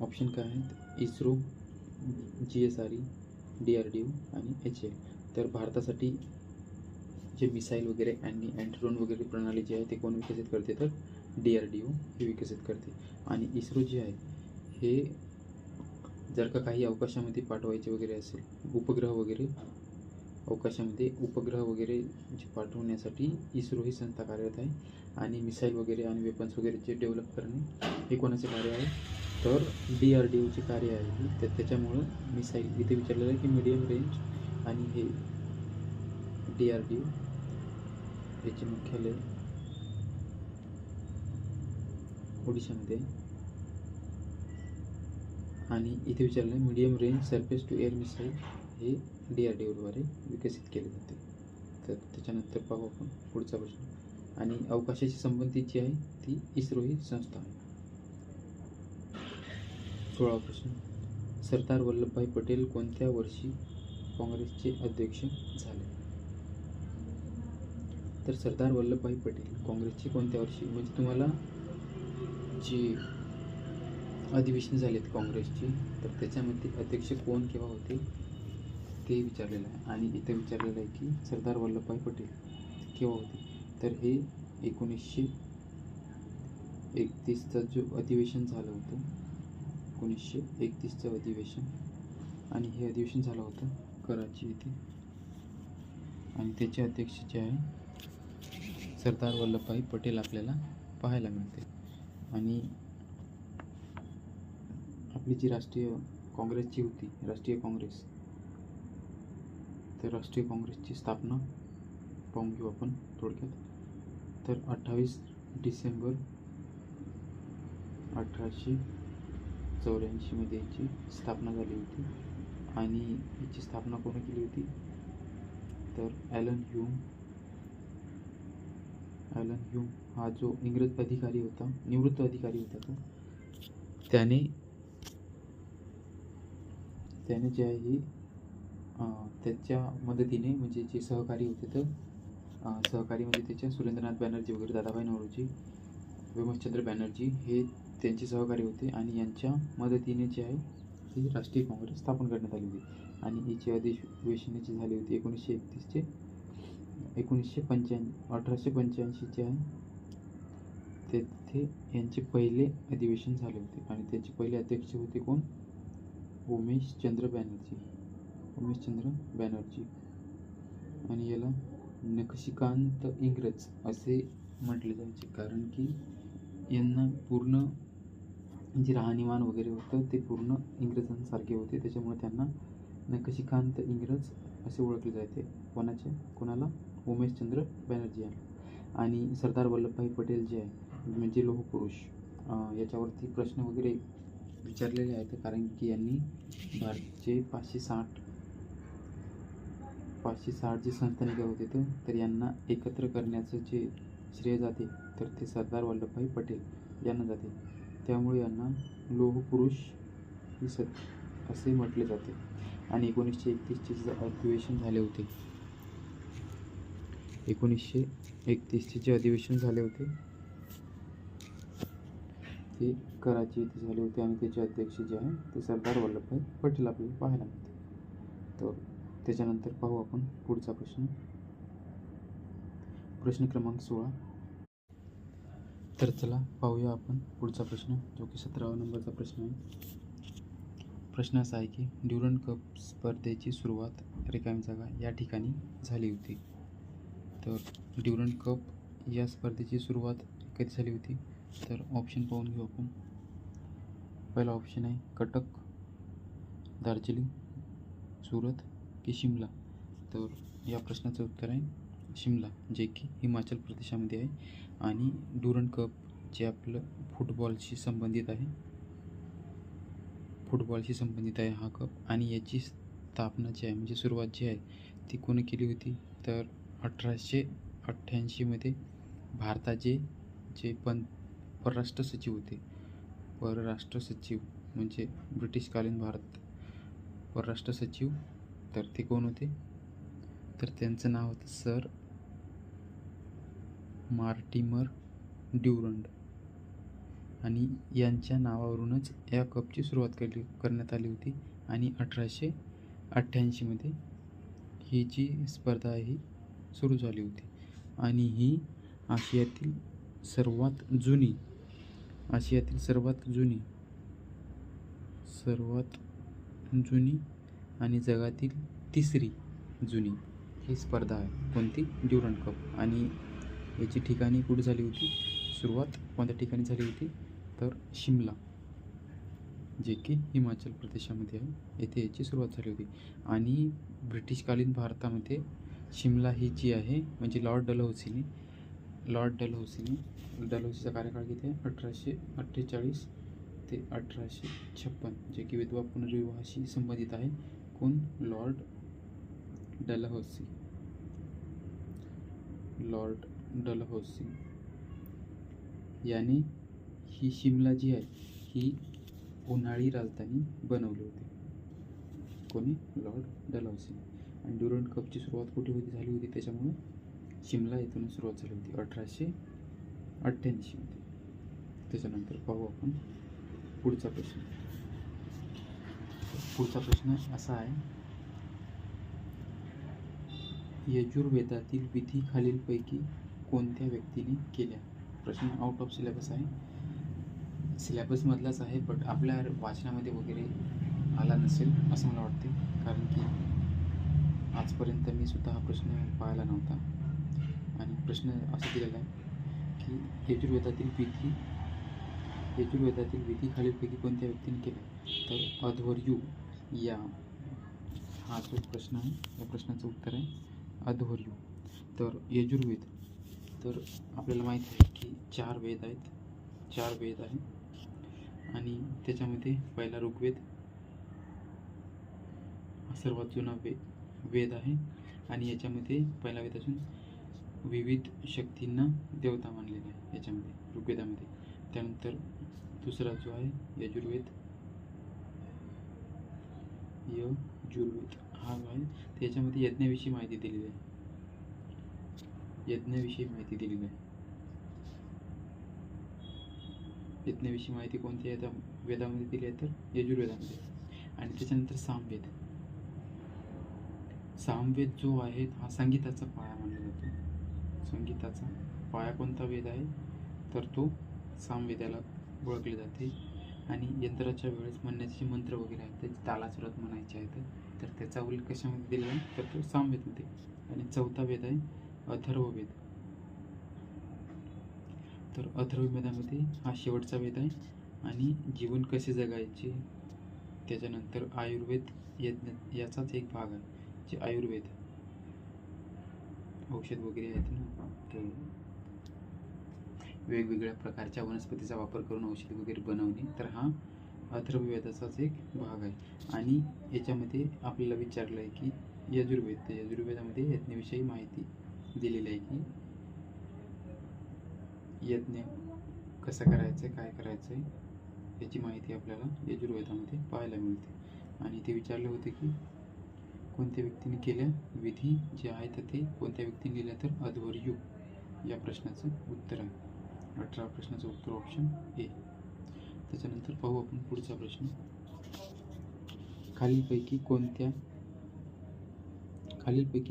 ऑप्शन काय आहेत इस्रो, GSRE, DRDO आणि HAL. तर भारतासाठी जे मिसाईल वगैरे आणि अँटीड्रोन वगैरे प्रणाली जी आहे ते कोण विकसित करते तर DRDO हे विकसित करते. आणि इस्रो जे आहे हे जर का काही अवकाशामध्ये पाठवायचे वगैरे असेल उपग्रह वगैरे जे पाठवण्यासाठी इस्रो ही संस्था कार्यरत आहे. आणि मिसाईल वगैरे आणि वेपन्स वगैरे जे डेव्हलप करणे हे कोणाचे कार्य आहे तर DRDOचे कार्य आहे. तर त्याच्यामुळं मिसाईल इथे विचारलेलं आहे की मीडियम रेंज. आणि हे DRDO याचे मुख्यालय ओडिशामध्ये. आणि इथे विचारलं आहे medium range surface to air missile हे DRDOद्वारे विकसित केले जाते. तर त्याच्यानंतर पाहू आपण पुढचा प्रश्न. आणि अवकाशाशी संबंधित जी आहे ती इस्रो ही संस्था आहे. 16वा प्रश्न. सरदार वल्लभभाई पटेल कोणत्या वर्षी काँग्रेसचे अध्यक्ष झाले. तर सरदार वल्लभभाई पटेल काँग्रेसचे कोणत्या वर्षी, म्हणजे तुम्हाला जी अधिवेशन झालेत काँग्रेसची तर त्याच्यामध्ये अध्यक्ष कोण केव्हा होते ते विचारलेलं आहे. आणि इथे विचारलेलं आहे की सरदार वल्लभभाई पटेल केव्हा होते. तर हे 1931चं जो अधिवेशन झालं होतं 1931चं अधिवेशन. आणि हे अधिवेशन झालं होतं कराची येथे. आणि त्याचे अध्यक्ष जे आहे सरदार वल्लभभाई पटेल आपल्याला पाहायला मिळते. आणि आपली जी राष्ट्रीय काँग्रेसची होती राष्ट्रीय काँग्रेस, तर राष्ट्रीय काँग्रेसची स्थापना पाहून घेऊ आपण थोडक्यात. तर 28 डिसेंबर 1884 मध्ये याची स्थापना झाली होती. आणि याची स्थापना कोणी केली होती तर ॲलन ह्यूम हा जो इंग्रज अधिकारी होता, निवृत्त अधिकारी होता, तो त्याने जे आहे ही त्याच्या मदतीने म्हणजे जे सहकारी होते तर सहकारी म्हणजे त्याच्या सुरेंद्रनाथ बॅनर्जी वगैरे, दादाभाई नौरोजी, बिमलचंद्र बॅनर्जी हे त्यांचे सहकारी होते. आणि यांच्या मदतीने जे आहे ही राष्ट्रीय काँग्रेस स्थापन करण्यात आली होती. आणि हिची अधिवेशन जी झाली होती 1885 जे आहे तेथे यांचे पहिले अधिवेशन झाले होते. आणि त्याचे पहिले अध्यक्ष होते कोण उमेशचंद्र बॅनर्जी. आणि याला नखशिकांत इंग्रज असे म्हटले जायचे, कारण की यांना पूर्ण जे राहणीमान वगैरे होतं ते पूर्ण इंग्रजांसारखे होते, त्याच्यामुळे त्यांना नखशिकांत इंग्रज असे ओळखले जाते. कोणाला? उमेशचंद्र बॅनर्जी यांना. आणि सरदार वल्लभभाई पटेल जे आहे म्हणजे लोहपुरुष, याच्यावरती प्रश्न वगैरे विचारलेले आहेत, कारण की यांनी भारतचे 560 जे संस्थानिक होते तर यांना एकत्र करण्याचं जे श्रेय जाते तर ते सरदार वल्लभभाई पटेल यांना जाते. त्यामुळे यांना लोहपुरुष असे म्हटले जाते. आणि 1931चे जे अधिवेशन झाले होते, 1931चे जे अधिवेशन झाले होते ते कराची येथे झाले होते आणि त्याचे अध्यक्ष जे आहे ते सरदार वल्लभभाई पटेल आपल्याला पाहायला मिळते. तर त्याच्यानंतर पाहू आपण पुढचा प्रश्न क्रमांक 16. तर चला पाहूया आपण पुढचा प्रश्न, जो की 17वा नंबरचा प्रश्न आहे. प्रश्न असा आहे की ड्युरंड कप स्पर्धेची सुरुवात रिकामी जागा या ठिकाणी झाली होती. तर ड्युरंड कप या स्पर्धेची सुरुवात कधी झाली होती? तर ऑप्शन पाहून घेऊ आपण. पहिला ऑप्शन आहे कटक, दार्जिलिंग, सुरत की शिमला. तर या प्रश्नाचं उत्तर आहे शिमला, जे की हिमाचल प्रदेशामध्ये आहे. आणि ड्युरंड कप जे आपलं फुटबॉलशी संबंधित आहे हा कप. आणि याची स्थापना जी आहे म्हणजे सुरुवात जी आहे ती कोणी केली होती? तर 1888मध्ये भारताचे जे परराष्ट्र सचिव म्हणजे ब्रिटिशकालीन भारत परराष्ट्र सचिव, तर ते कोण होते? तर त्यांचं नाव होतं सर मॉर्टिमर ड्युरंड. आणि यांच्या नावावरूनच या कपची सुरुवात करण्यात आली होती. आणि 1888मध्ये ही जी स्पर्धा आहे ही सुरू झाली होती. आणि ही आशियातील सर्वात जुनी आणि जगातील तिसरी जुनी ही स्पर्धा आहे. कोणती? ड्युरंड कप. आणि याची ठिकाणी कुठे झाली होती? सुरुवात कोणत्या ठिकाणी झाली होती? तर शिमला, जे की हिमाचल प्रदेशामध्ये आहे, येथे याची सुरुवात झाली होती. आणि ब्रिटिशकालीन भारतामध्ये शिमला ही जी आहे म्हणजे लॉर्ड डलहौसीचा कार्यकाळ किती आहे? 1848 ते 1856, जे की विधवा पुनर्विवाहाशी संबंधित आहे. कोण? लॉर्ड डलहौसी याने ही शिमला जी आहे ही उन्हाळी राजधानी बनवली होती. कोणी? Lord Dalhousie. आणि ड्युरंड कपची सुरुवात कुठे झाली होती? त्याच्यामुळे शिमला येथून सुरुवात झाली होती 1888मध्ये. त्याच्यानंतर पाहू आपण पुढचा प्रश्न असा आहे, यजुर्वेदातील विधी खालीलपैकी कोणत्या व्यक्तीने केल्या? प्रश्न आउट ऑफ सिलेबस आहे, सिलेबसमधलाच आहे, बट आपल्या वाचनामध्ये वगैरे आला नसेल असं मला वाटते, कारण की आजपर्यंत मी सुद्धा हा प्रश्न पाहिला नव्हता. आणि प्रश्न असा दिलेला आहे की यजुर्वेदातील विधी खालीलपैकी कोणत्या व्यक्तीने केल्या? तर अध्वर्यू हा जो प्रश्न आहे या प्रश्नाचं उत्तर आहे अध्वर्यू. तर यजुर्वेद, तर आपल्याला माहीत आहे की 4 वेद आहेत. आणि त्याच्यामध्ये पहिला ऋग्वेद हा सर्वात जुना वेद आहे. आणि याच्यामध्ये पहिला वेद असून विविध शक्तींना देवता मानलेला आहे याच्यामध्ये ऋग्वेदामध्ये. त्यानंतर दुसरा जो आहे यजुर्वेद हा जो आहे त्याच्यामध्ये यज्ञाविषयी माहिती दिलेली आहे. यज्ञाविषयी माहिती कोणती आहे त्या वेदामध्ये दिली आहे? तर यजुर्वेदामध्ये. आणि त्याच्यानंतर सामवेद जो आहे हा संगीताचा पाया मानला जातो. संगीताचा पाया कोणता वेद आहे? तर तो सामवेदाला ओळखले जाते. आणि यंत्राच्या वेळेस म्हणण्याचे मंत्र वगैरे आहेत त्याचे तालासुरात म्हणायचे आहेत, तर त्याचा उल्लेख कशामध्ये दिला आहे? तर तो सामवेदमध्ये. आणि चौथा वेद आहे अथर्ववेद. तर अथर्ववेदामध्ये हा शेवटचा वेद आहे. आणि जीवन कसे जगायचे, त्याच्यानंतर आयुर्वेद यज्ञ याचाच एक भाग आहे, जे आयुर्वेद औषध वगैरे आहेत ना, तर वेगवेगळ्या प्रकारच्या वनस्पतीचा वापर करून औषध वगैरे बनवणे, तर हा अथर्ववेदाचाच एक भाग आहे. आणि याच्यामध्ये आपल्याला विचारलं आहे की यजुर्वेद, तर यजुर्वेदामध्ये यज्ञविषयी माहिती दिलेली आहे की यज्ञ कसा करायचं आहे, काय करायचं आहे, याची माहिती आपल्याला यजुर्वेदामध्ये पाहायला मिळते. आणि ते विचारले होते की कोणत्या व्यक्तीने केल्या विधी जे आहेत ते कोणत्या व्यक्तीने लिहिल्या, तर अध्वर्यू या प्रश्नाचं उत्तर आहे. 18 प्रश्नाचं उत्तर ऑप्शन ए. त्याच्यानंतर पाहू आपण पुढचा प्रश्न. खालीलपैकी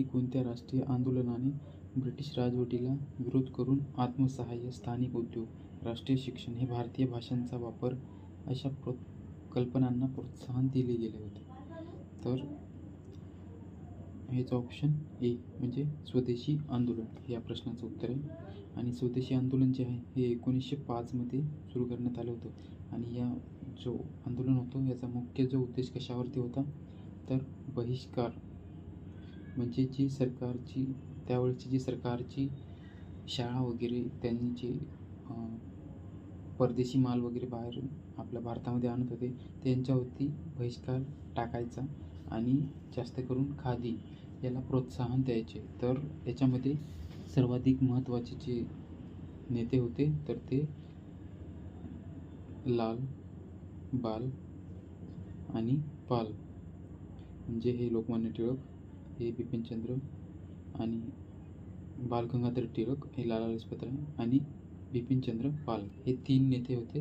कोणत्या राष्ट्रीय आंदोलनाने ब्रिटिश राजवटीला विरोध करून आत्मसहाय्य, स्थानिक उद्योग, राष्ट्रीय शिक्षण हे भारतीय भाषांचा वापर अशा कल्पनांना प्रोत्साहन दिले गेले होते, तर हेच ऑप्शन ए म्हणजे स्वदेशी आंदोलन या प्रश्नाचं उत्तर आहे. आणि स्वदेशी आंदोलन जे आहे हे 1905 मध्ये सुरू करण्यात आलं होतं. आणि या जो आंदोलन होतं याचा मुख्य जो उद्देश कशावरती होता, तर बहिष्कार, म्हणजे जी सरकारची त्यावेळची जी सरकारची शाळा वगैरे त्यांनी जे परदेशी माल वगैरे बाहेर आपल्या भारतामध्ये आणत होते त्यांच्यावरती बहिष्कार टाकायचा आणि जास्त करून खादी याला प्रोत्साहन द्यायचे. तर याच्यामध्ये सर्वाधिक महत्त्वाचे जे नेते होते तर ते लाल, बाल आणि पाल, म्हणजे हे लोकमान्य टिळक, हे बिपिनचंद्र आणि बाल गंगाधर टिळक, हे लाला लजपत राय आणि बिपिनचंद्र पाल, हे 3 नेते होते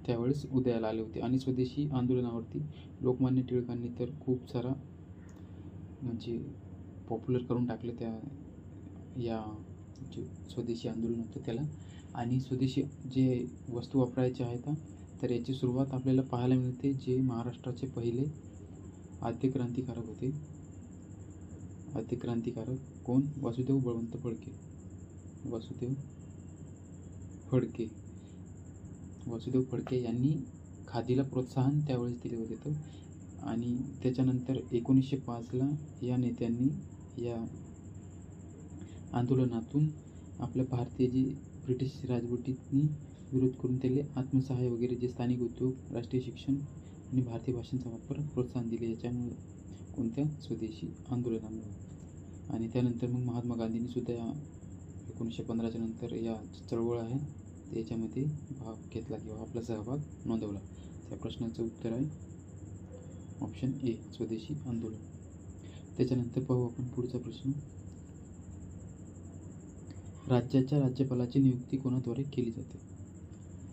त्यावेळेस उदयाला आले होते. आणि स्वदेशी आंदोलनावरती लोकमान्य टिळकांनी तर खूप सारा म्हणजे पॉप्युलर करून टाकलं या जे स्वदेशी आंदोलन होतं त्याला. आणि स्वदेशी जे वस्तू वापरायच्या आहेत तर याची सुरुवात आपल्याला पाहायला मिळते जे महाराष्ट्राचे पहिले आद्य क्रांतिकारक होते. आद्य क्रांतिकारक कोण? वासुदेव बळवंत फडके. वासुदेव फडके यांनी खादीला प्रोत्साहन त्यावेळेस दिले होते. तर आणि त्याच्यानंतर 1905ला या नेत्यांनी या आंदोलनातून आपल्या भारतीय जी ब्रिटिश राजवटीनी विरोध करून त्याला आत्मसहाय्य वगैरे जे स्थानिक उद्योग, राष्ट्रीय शिक्षण आणि भारतीय भाषांचा वापर प्रोत्साहन दिले, याच्यामुळे कोणत्या स्वदेशी आंदोलनामुळे. आणि त्यानंतर मग महात्मा गांधींनी सुद्धा या 1915च्या नंतर या चळवळ आहे त्याच्यामध्ये भाग घेतला किंवा आपला सहभाग नोंदवला. त्या प्रश्नाचं उत्तर आहे ऑप्शन ए स्वदेशी आंदोलन. त्याच्यानंतर पाहू आपण पुढचा प्रश्न. राज्याच्या राज्यपालाची नियुक्ती कोणाद्वारे केली जाते?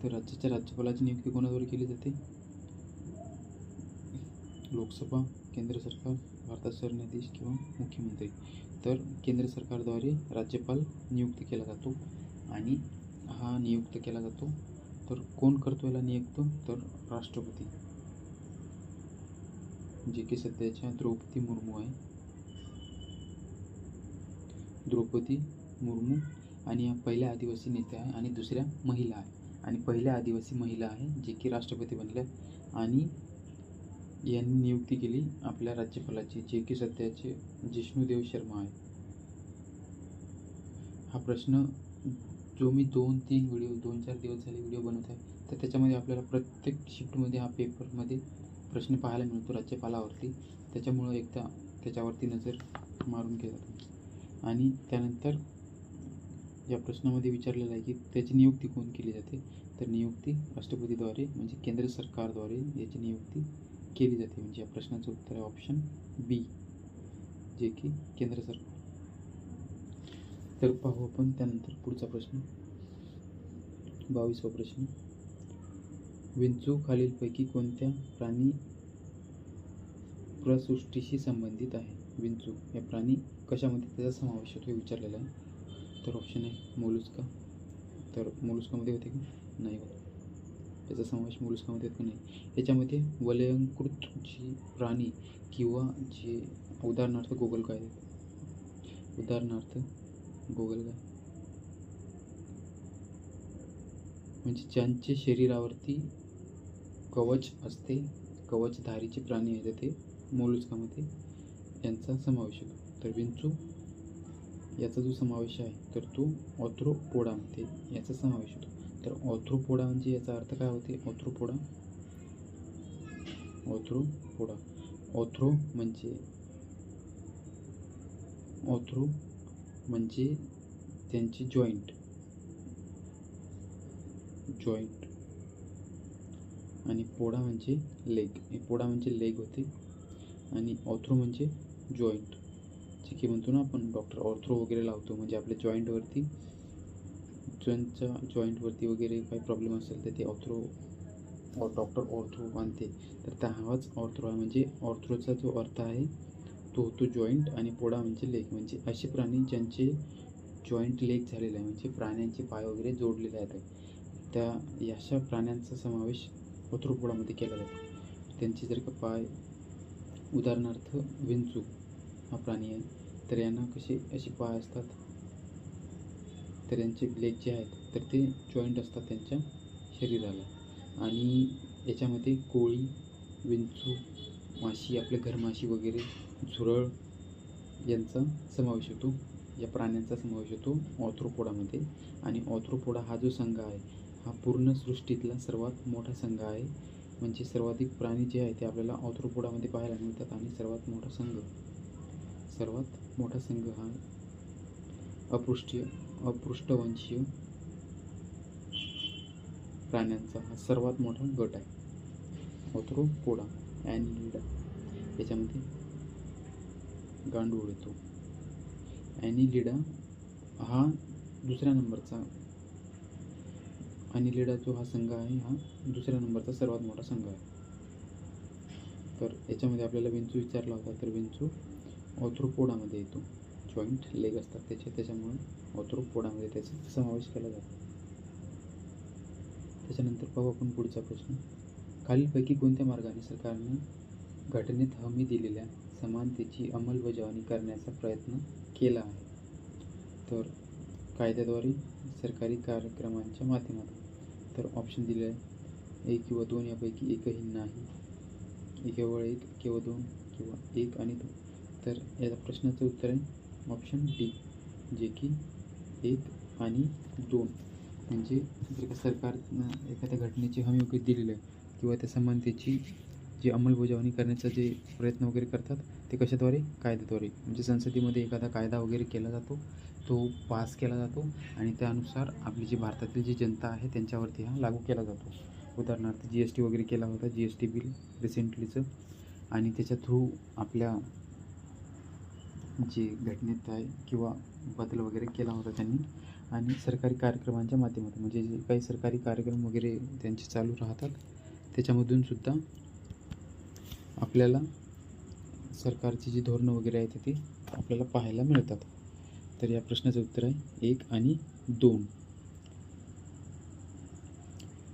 तर राज्याच्या राज्यपालाची नियुक्ती कोणाद्वारे केली जाते? लोकसभा, केंद्र सरकार, भारताचा सरन्यायाधीश किंवा मुख्यमंत्री. तर केंद्र सरकारद्वारे राज्यपाल नियुक्त केला जातो. आणि हा नियुक्त केला जातो तर कोण करतो याला नियुक्त? तर राष्ट्रपती, जे की सध्याच्या द्रौपदी मुर्मू आहे. द्रौपदी मुर्मू. आणि या पहिल्या आदिवासी नेत्या आहे आणि दुसऱ्या महिला आहे. आणि पहिल्या आदिवासी महिला आहे जे की राष्ट्रपती बनल्या. आणि यांनी नियुक्ती केली आपल्या राज्यपालाची, जे की सध्याचे जिष्णुदेव शर्मा आहे. हा प्रश्न जो मी 2-3 व्हिडिओ 2-4 दिवस झाले व्हिडिओ बनवत आहे तर त्याच्यामध्ये आपल्याला प्रत्येक शिफ्टमध्ये हा पेपरमध्ये प्रश्न पाहायला मिळतो राज्यपालावरती. त्याच्यामुळं एकदा त्याच्यावरती नजर मारून घ्या. आणि त्यानंतर या प्रश्नामध्ये विचारलेलं आहे की त्याची नियुक्ती कोण केली जाते? तर नियुक्ती राष्ट्रपतीद्वारे म्हणजे केंद्र सरकारद्वारे याची नियुक्ती केली जाते. म्हणजे या प्रश्नाचं उत्तर आहे ऑप्शन बी, जे की केंद्र सरकार. तर पाहू आपण त्यानंतर पुढचा प्रश्न. 22वा प्रश्न. विंचू खालीलपैकी कोणत्या प्राणी प्रसृष्टीशी संबंधित आहे? विंचू या प्राणी कशामध्ये त्याचा समावेश होतो हे विचारलेला आहे. तर ऑप्शन आहे मोलुस्का. तर मोलुस्कामध्ये होते का? नाही होत. याचा समावेश मोलुस्कामध्ये होत नाही. याच्यामध्ये वलयांकृत जी प्राणी किंवा जे उदाहरणार्थ गोगलगाय, म्हणजे ज्यांचे शरीरावरती कवच असते, कवचधारीचे प्राणी आहेत ते मोलुस्कामध्ये यांचा समावेश होतो. तर विंचू याचा जो समावेश आहे तर तो ऑर्थ्रोपोडामध्ये याचा समावेश होतो. तर ऑर्थ्रोपोडा म्हणजे याचा अर्थ काय होते? ऑर्थ्रोपोडा ऑर्थ्रो म्हणजे त्यांचे जॉईंट आणि पोडा म्हणजे लेग. पोडा म्हणजे लेग होते आणि ऑर्थ्रो म्हणजे जॉईंट, जे की म्हणतो ना आपण डॉक्टर ऑर्थ्रो वगैरे लावतो, म्हणजे आपल्या जॉईंटवरती वगैरे काही प्रॉब्लेम असेल तर ते डॉक्टर ऑर्थ्रो बांधते. तर त्या हाच ऑर्थ्रो आहे. म्हणजे ऑर्थ्रोचा जो अर्थ आहे तो होतो जॉईंट आणि पोडा म्हणजे लेग. म्हणजे असे प्राणी ज्यांचे जॉईंट लेग झालेले आहे, म्हणजे प्राण्यांचे पाय वगैरे जोडलेले आहेत, अशा प्राण्यांचा समावेश ऑर्थ्रोपोडामध्ये केला जातो. त्यांचे जर का पाय, उदाहरणार्थ विंचू हा प्राणी आहे, तर यांना असे पाय असतात, तर यांचे लेग जे आहेत तर ते जॉईंट असतात त्यांच्या शरीराला. आणि याच्यामध्ये कोळी, विंचू, माशी, आपले घरमाशी वगैरे, झुरळ यांचा समावेश होतो, या प्राण्यांचा समावेश होतो ऑर्थ्रोपोडामध्ये. आणि ऑर्थ्रोपोडा हा जो संघ आहे हा पूर्ण सृष्टीतला सर्वात मोठा संघ आहे. म्हणजे सर्वाधिक प्राणी जे आहे ते आपल्याला ऑर्थ्रोपोडामध्ये पाहायला मिळतात. आणि सर्वात मोठा संघ हा अपृष्ठवंशीय प्राण्यांचा हा सर्वात मोठा गट आहे, ऑर्थ्रोपोडा. ॲनिलिडा याच्यामध्ये गांडूळ येतो. ॲनिलिडा हा दुसऱ्या नंबरचा, ॲनिलिडा जो हा संघ आहे हा दुसऱ्या नंबरचा सर्वात मोठा संघ आहे. तर याच्यामध्ये आपल्याला विंचू विचारला होता, तर विंचू ऑर्थ्रोपोडामध्ये येतो. जॉईंट लेग असतात त्याच्यामुळे ऑर्थ्रोपोडामध्ये त्याचा समावेश केला जातो. त्याच्यानंतर पाहू आपण पुढचा प्रश्न. खालीलपैकी कोणत्या मार्गाने सरकारने घटनेत हमी दिलेल्या समानतेची अंमलबजावणी करण्याचा प्रयत्न केला आहे? तर कायद्याद्वारे, सरकारी कार्यक्रमांच्या माध्यमातून. तर ऑप्शन दिले आहे 1 किंवा 2 यापैकी एकही नाही, केवळ 1 किंवा 2 किंवा 1 आणि 2. तर या प्रश्नाचं उत्तर आहे ऑप्शन डी, जे की 1 आणि 2. म्हणजे जर का सरकारनं एखाद्या घटनेची हमी वगैरे दिलेली आहे किंवा त्या समानतेची जी अंमलबजावणी करण्याचा जे प्रयत्न वगैरे करतात ते कशाद्वारे? कायद्याद्वारे. म्हणजे संसदेमध्ये एखादा कायदा वगैरे केला जातो, तो पास केला जातो आणि त्यानुसार आपली जी भारतातील जी जनता आहे त्यांच्यावरती हा लागू केला जातो. उदाहरणार्थ GST वगैरे केला होता, GST बिल रिसेंटलीचं, आणि त्याच्या थ्रू आपल्या जे घटनेत आहे किंवा बदल वगैरे केला होता त्यांनी. आणि सरकारी कार्यक्रमांच्या माध्यमातून, म्हणजे जे काही सरकारी कार्यक्रम वगैरे त्यांचे चालू राहतात त्याच्यामधून सुद्धा आपल्याला सरकारची जी धोरणं वगैरे आहेत ती आपल्याला पाहायला मिळतात. तर या प्रश्नाचं उत्तर आहे 1 आणि 2.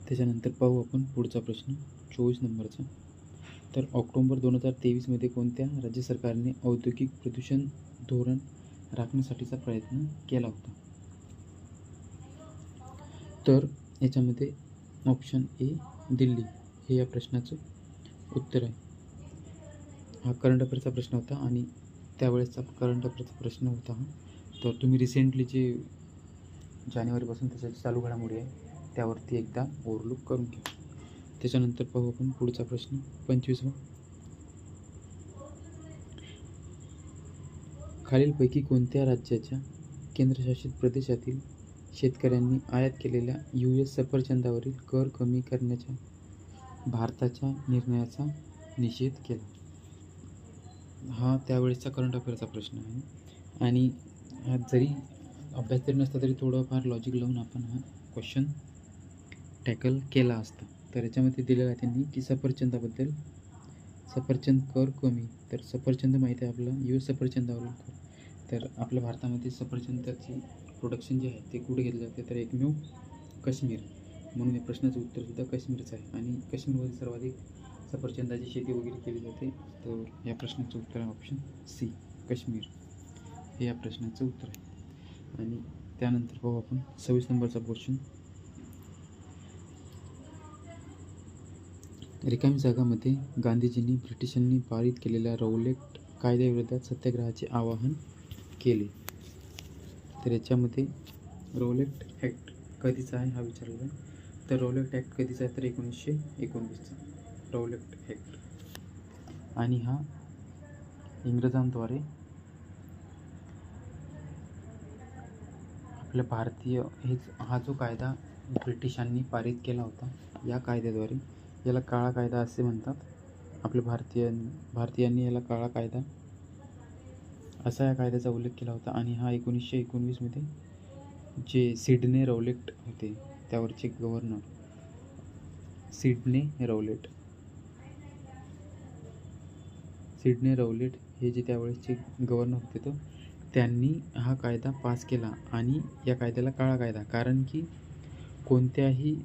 त्याच्यानंतर पाहू आपण पुढचा प्रश्न 24 नंबरचा. तर ऑक्टोबर 2023 कोणत्या राज्य सरकारने औद्योगिक प्रदूषण धोरण राखण्यासाठीचा प्रयत्न केला होता? तर याच्यामध्ये ऑप्शन ए दिल्ली हे या प्रश्नाचं उत्तर आहे. हा करंट अफेअरचा प्रश्न होता आणि त्यावेळेसचा करंट अफेअरचा प्रश्न होता हा. तर तुम्ही रिसेंटली जे जानेवारीपासून त्याच्या चालू घडामोडी आहे त्यावरती एकदा ओव्हरलुक करून घ्या. त्याच्यानंतर पाहू आपण पुढचा प्रश्न 25वा. खालीलपैकी कोणत्या राज्याच्या केंद्रशासित प्रदेशातील शेतकऱ्यांनी आयात केलेल्या US सफरचंदावरील कर कमी करण्याच्या भारताच्या निर्णयाचा निषेध केला? हा त्यावेळेसचा करंट अफेअरचा प्रश्न आहे आणि हा जरी अभ्यास तरी नसता तरी थोडंफार लॉजिक लावून आपण हा क्वेश्चन टॅकल केला असता. तर याच्यामध्ये दिलेलं आहे त्यांनी की सफरचंदाबद्दल, सफरचंद कर कमी. तर सफरचंद माहिती आहे आपलं US सफरचंदावरील कर. तर आपल्या भारतामध्ये सफरचंदाची प्रोडक्शन जे आहे ते कुठे घेतले जाते? तर एकमेव काश्मीर. म्हणून या प्रश्नाचं उत्तरसुद्धा काश्मीरचं आहे आणि काश्मीरमध्ये सर्वाधिक सफरचंदाची शेती वगैरे केली जाते. तर या प्रश्नाचं उत्तर आहे ऑप्शन सी, काश्मीर हे या प्रश्नाचं उत्तर आहे. आणि त्यानंतर पाहू आपण 26 नंबरचा क्वेश्चन. रिकामी जागामध्ये गांधीजींनी ब्रिटिशांनी पारित केलेल्या रौलेट कायद्याविरोधात सत्याग्रहाचे आवाहन केले. तर याच्यामध्ये रॉलेट ॲक्ट कधीचा आहे हा विचारलेला आहे. तर रॉलेट ॲक्ट कधीचा आहे तर 1919चा रॉलेट ॲक्ट. आणि हा इंग्रजांद्वारे आपल्या भारतीय हा जो कायदा ब्रिटिशांनी पारित केला होता, या कायद्याद्वारे, याला काळा कायदा असे म्हणतात. आपल्या भारतीयांनी याला काळा कायदा असा या कायद्याचा उल्लेख केला होता. आणि हा 1919मध्ये जे सिडने रॉलेट होते त्यावरचे गव्हर्नर सिडने रॉलेट हे जे त्यावेळेसचे गव्हर्नर होते तर त्यांनी हा कायदा पास केला. आणि या कायद्याला काळा कायदा, कारण की कोणत्याही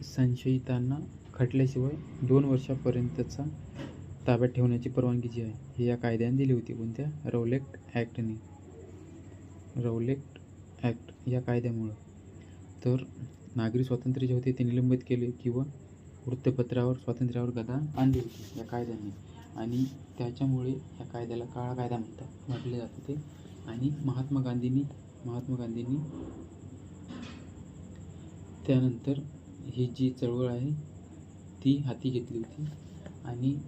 संशयितांना खटल्याशिवाय 2 वर्षापर्यंतचा ताब्यात ठेवण्याची परवानगी जी आहे हे या कायद्याने दिली होती. कोणत्या? रॉलेट ॲक्ट या कायद्यामुळं. तर नागरी स्वातंत्र्य जे होते ते निलंबित केले किंवा वृत्तपत्रावर स्वातंत्र्यावर गदा आणली होती या कायद्याने. आणि त्याच्यामुळे या कायद्याला काळा कायदा म्हटले जात होते. आणि महात्मा गांधींनी त्यानंतर ही जी चळवळ आहे ती हाती घेतली होती. आणि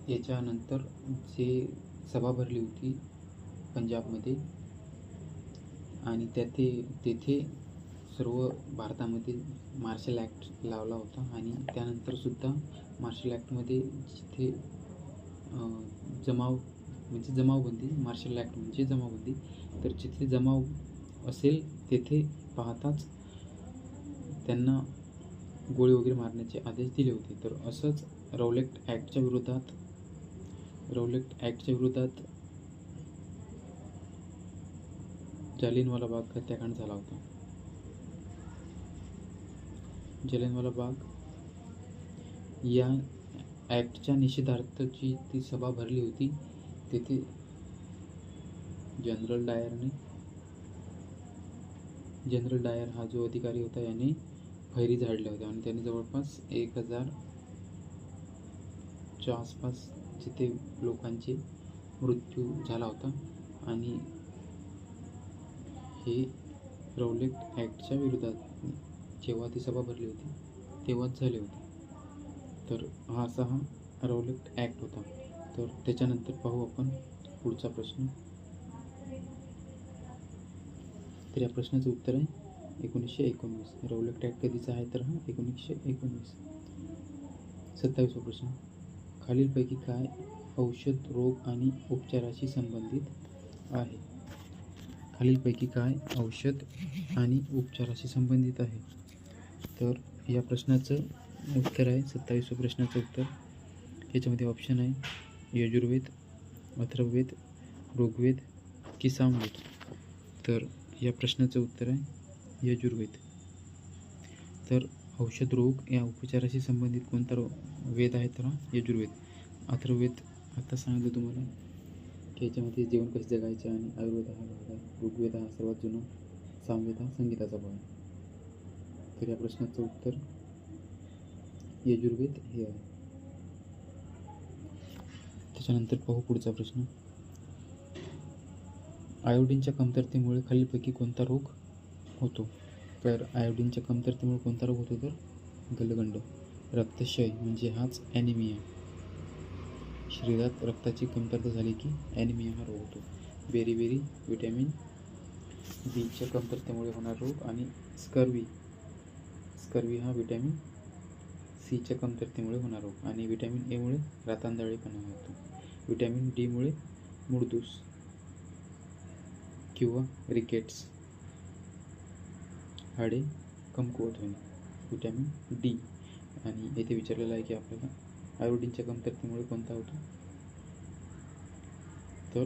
याच्यानंतर जे सभा भरली होती पंजाबमध्ये, आणि तेथे सर्व भारतामध्ये मार्शल ॲक्ट लावला होता. आणि त्यानंतर सुद्धा मार्शल ॲक्टमध्ये जिथे जमावबंदी, मार्शल ॲक्ट म्हणजे जमावबंदी, तर जिथे जमाव असेल तेथे पाहताच त्यांना गोळी वगैरे मारण्याचे आदेश दिले होते. तर असंच रॉलेट ॲक्टच्या विरोधात जालियनवाला बाग हत्याकांड झाला होता. जालियनवाला बाग या ॲक्टच्या निषेधार्थची ती सभा भरली होती. तेथे जनरल डायर हा जो अधिकारी होता याने फैरी झाडल्या होत्या. आणि त्याने जवळपास 1000च्या आसपास जिथे लोकांचे मृत्यू झाला होता. आणि हे रॉलेट ॲक्टच्या विरोधात जेव्हा ती सभा भरली होती तेव्हाच झाले होते. तर हा रॉलेट ॲक्ट होता. तर त्याच्यानंतर पाहू आपण पुढचा प्रश्न. तर या प्रश्नाचं उत्तर आहे 1919. रॉलेट ॲक्ट कधीचा आहे तर हा 1919. 27वा प्रश्न. खालीलपैकी काय औषध, रोग आणि उपचाराशी संबंधित आहे? खालीलपैकी काय औषध आणि उपचाराशी संबंधित आहे? तर या प्रश्नाचं उत्तर आहे 27व्या प्रश्नाचं उत्तर. याच्यामध्ये ऑप्शन आहे यजुर्वेद, अथर्ववेद, ऋग्वेद की सामवेद. तर या प्रश्नाचं उत्तर आहे यजुर्वेद. तर औषध, रोग या उपचाराशी संबंधित कोणता वेद आहे तर यजुर्वेद. अथर्ववेद आता सांगितलं तुम्हाला की याच्यामध्ये जीवन कसे जगायचे. आणि आयुर्वेद हा भाग आहे. ऋग्वेद हा सर्वात जुना. सामवेद हा संगीताचा भाग आहे. तर या प्रश्नाचं उत्तर यजुर्वेद हे आहे. त्याच्यानंतर पाहू पुढचा प्रश्न. आयोडीनच्या कमतरतेमुळे खालीलपैकी कोणता रोग होतो? तर आयोडीनच्या कमतरतेमुळे कोणता रोग होतो तर गलगंड. रक्तक्षय म्हणजे हाच ॲनिमिया. शरीरात रक्ताची कमतरता झाली की ॲनिमिया हा रोग होतो. बेरी व्हिटॅमिन बीच्या कमतरतेमुळे होणार रोग. आणि स्कर्वी हा व्हिटॅमिन सीच्या कमतरतेमुळे होणार रोग. आणि व्हिटॅमिन एमुळे रातआंधळेपणा होतो. व्हिटॅमिन डीमुळे मूळदूस किंवा रिकेट्स, हाडे कमकुवत होणे. Vitamin D. आणि येथे विचारलेलं आहे की आपल्याला आयोडीनच्या कमतरतेमुळे कोणता होतो तर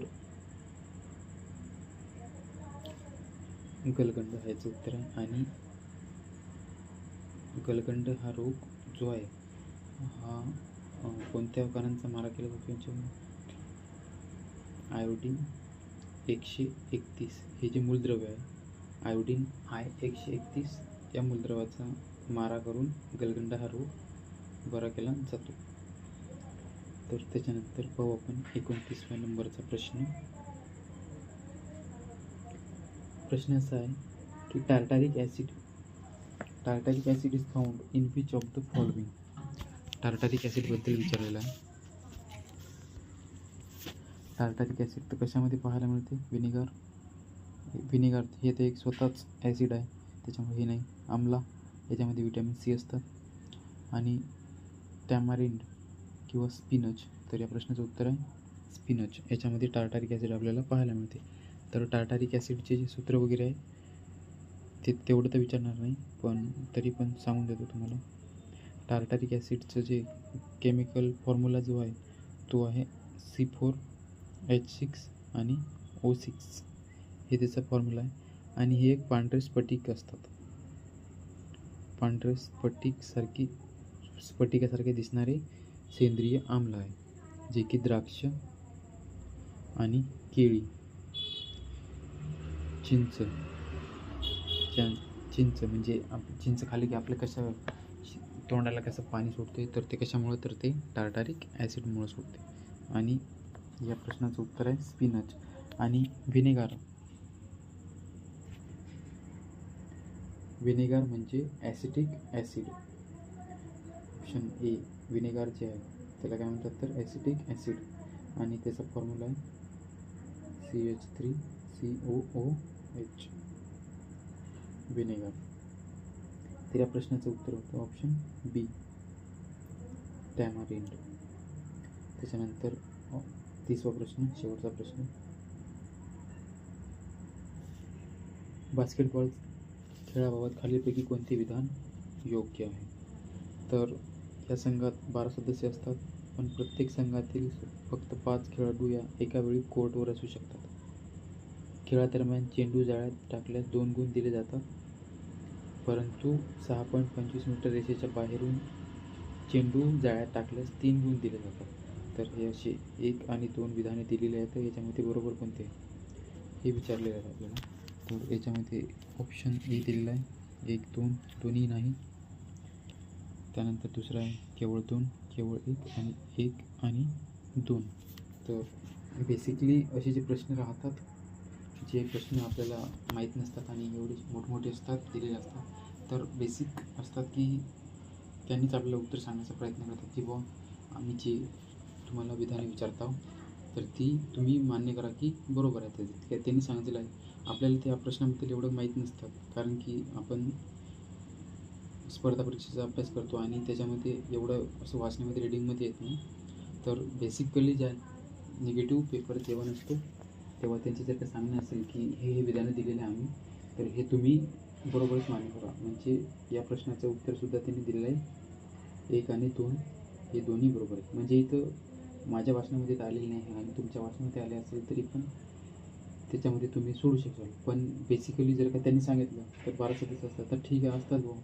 गलगंड हा याचं उत्तर आहे. आणि गलगंड हा रोग जो आहे हा कोणत्या कणांचा मारा केला जातो याच्यामध्ये? आयोडीन 131 हे जे मूलद्रव्य आहे, आयोडीन I-131 या मूलद्रव्याचा मारा करून गलगंड हा रोग बरा केला जातो. तर त्याच्यानंतर पाहू आपण 29व्या नंबरचा प्रश्न. प्रश्न असा आहे की tartaric acid is found in which of the following. Tartaric ॲसिडबद्दल विचारलेलं आहे. टार्टारिक ॲसिड तर कशामध्ये पाहायला मिळते? विनेगर हे तर एक स्वतःच ॲसिड आहे, त्याच्यामुळे हे नाही. आमला याच्यामध्ये विटॅमिन सी असतात. आणि टॅमारिंड किंवा स्पिनच, तर या प्रश्नाचं उत्तर आहे स्पिनच. याच्यामध्ये टार्टारिक ॲसिड आपल्याला पाहायला मिळते. तर टार्टारिक ॲसिडचे जे सूत्र वगैरे आहे ते तेवढं तर विचारणार नाही, पण तरी पण सांगून देतो तुम्हाला. टार्टारिक ॲसिडचं जे केमिकल फॉर्म्युला जो आहे तो आहे C4H6 आणि O6 हे त्याचा फॉर्म्युला आहे. आणि हे एक पांढरे स्फटिक असतात. पांढरे स्फटिकासारखे दिसणारे सेंद्रिय आम्ल आहे, जे की द्राक्ष आणि केळी, चिंच म्हणजे चिंच खाली की आपलं कसं तोंडाला कसं पाणी सुटते, तर ते कशामुळं, तर ते टार्टारिक ॲसिडमुळं सुटते. आणि या प्रश्नाचं उत्तर आहे स्पिनच. आणि व्हिनेगार म्हणजे acetic acid. Option A vinegar जे आहे त्याला काय म्हणतात, तर ॲसिटिक ॲसिड. आणि त्याचा फॉर्म्युला आहे CH3COOH, व्हिनेगार. तर या प्रश्नाचं उत्तर होतं ऑप्शन बी टॅमारिंड. त्याच्यानंतर 30वा प्रश्न, शेवटचा प्रश्न. बास्केटबॉल खेळाबाबत खालीलपैकी कोणते विधान योग्य आहे? तर या संघात 12 सदस्य असतात, पण प्रत्येक संघातील फक्त 5 खेळाडू या एका वेळी कोर्टवर असू शकतात. खेळादरम्यान चेंडू जाळ्यात टाकल्यास 2 गुण दिले जातात, परंतु 6.25 मीटर रेषेच्या बाहेरून चेंडू जाळ्यात टाकल्यास 3 गुण दिले जातात. तर हे असे 1 आणि 2 विधाने दिलेली आहेत. तर याच्यामध्ये बरोबर कोणते हे विचारलेलं आहे आपल्याला. तर याच्यामध्ये ऑप्शन ए दिलेला आहे, 1, 2 दोन्ही नाही. त्यानंतर दुसरा आहे केवळ 2, केवळ 1 आणि 1 आणि 2. तर बेसिकली असे जे प्रश्न राहतात, जे प्रश्न आपल्याला माहीत नसतात आणि एवढे मोठमोठे असतात, दिलेले असतात, तर बेसिक असतात की त्यांनीच आपल्याला उत्तर सांगण्याचा प्रयत्न करतात की बुवा आम्ही जे तुम्हाला विधाने विचारत आहोत तर ती तुम्ही मान्य करा की बरोबर आहे. त्याचे त्यांनी सांगितलेलं आहे. आपल्याला त्या प्रश्नाबद्दल एवढं माहीत नसतं, कारण की आपण स्पर्धा परीक्षेचा अभ्यास करतो आणि त्याच्यामध्ये एवढं असं वाचण्यामध्ये रिडिंगमध्ये येत नाही. तर बेसिकली ज्या निगेटिव्ह पेपर जेव्हा नसतो तेव्हा त्यांचे जर का सांगणं असेल की हे विधानं दिलेले आम्ही, तर हे तुम्ही बरोबरच मान्य करा. म्हणजे या प्रश्नाचं उत्तरसुद्धा त्यांनी दिलेलं आहे, 1 आणि 2 हे दोन्ही बरोबर आहेत. म्हणजे इथं माझ्या वाचनामध्ये तर आलेलं नाही आणि तुमच्या वाचनामध्ये आले असेल तरी पण त्याच्यामध्ये तुम्ही सोडू शकाल. पण बेसिकली जर का त्यांनी सांगितलं तर 12 सदस्य असतात, तर ठीक आहे असतात भाऊ.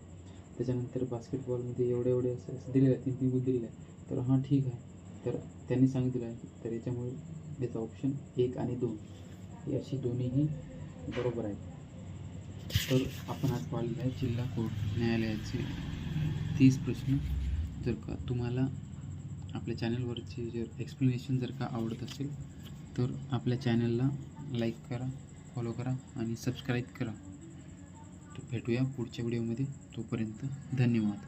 त्याच्यानंतर बास्केटबॉलमध्ये एवढे असं दिलेलं आहे, 3 गुण दिलेलं आहे, तर हां ठीक आहे. तर त्यांनी सांगितलं आहे, तर याच्यामुळे याचा ऑप्शन 1 आणि 2 हे अशी दोन्हीही बरोबर आहेत. तर आपण आज पाहिलेलं आहे जिल्हा कोर्ट न्यायालयाचे 30 प्रश्न. जर का तुम्हाला आपल्या चॅनलवरचे जर एक्सप्लेनेशन जर का आवडत असेल तर आपल्या चॅनलला लाईक करा, फॉलो करा आणि सबस्क्राईब करा. तर भेटूया पुढच्या व्हिडिओमध्ये. तोपर्यंत धन्यवाद.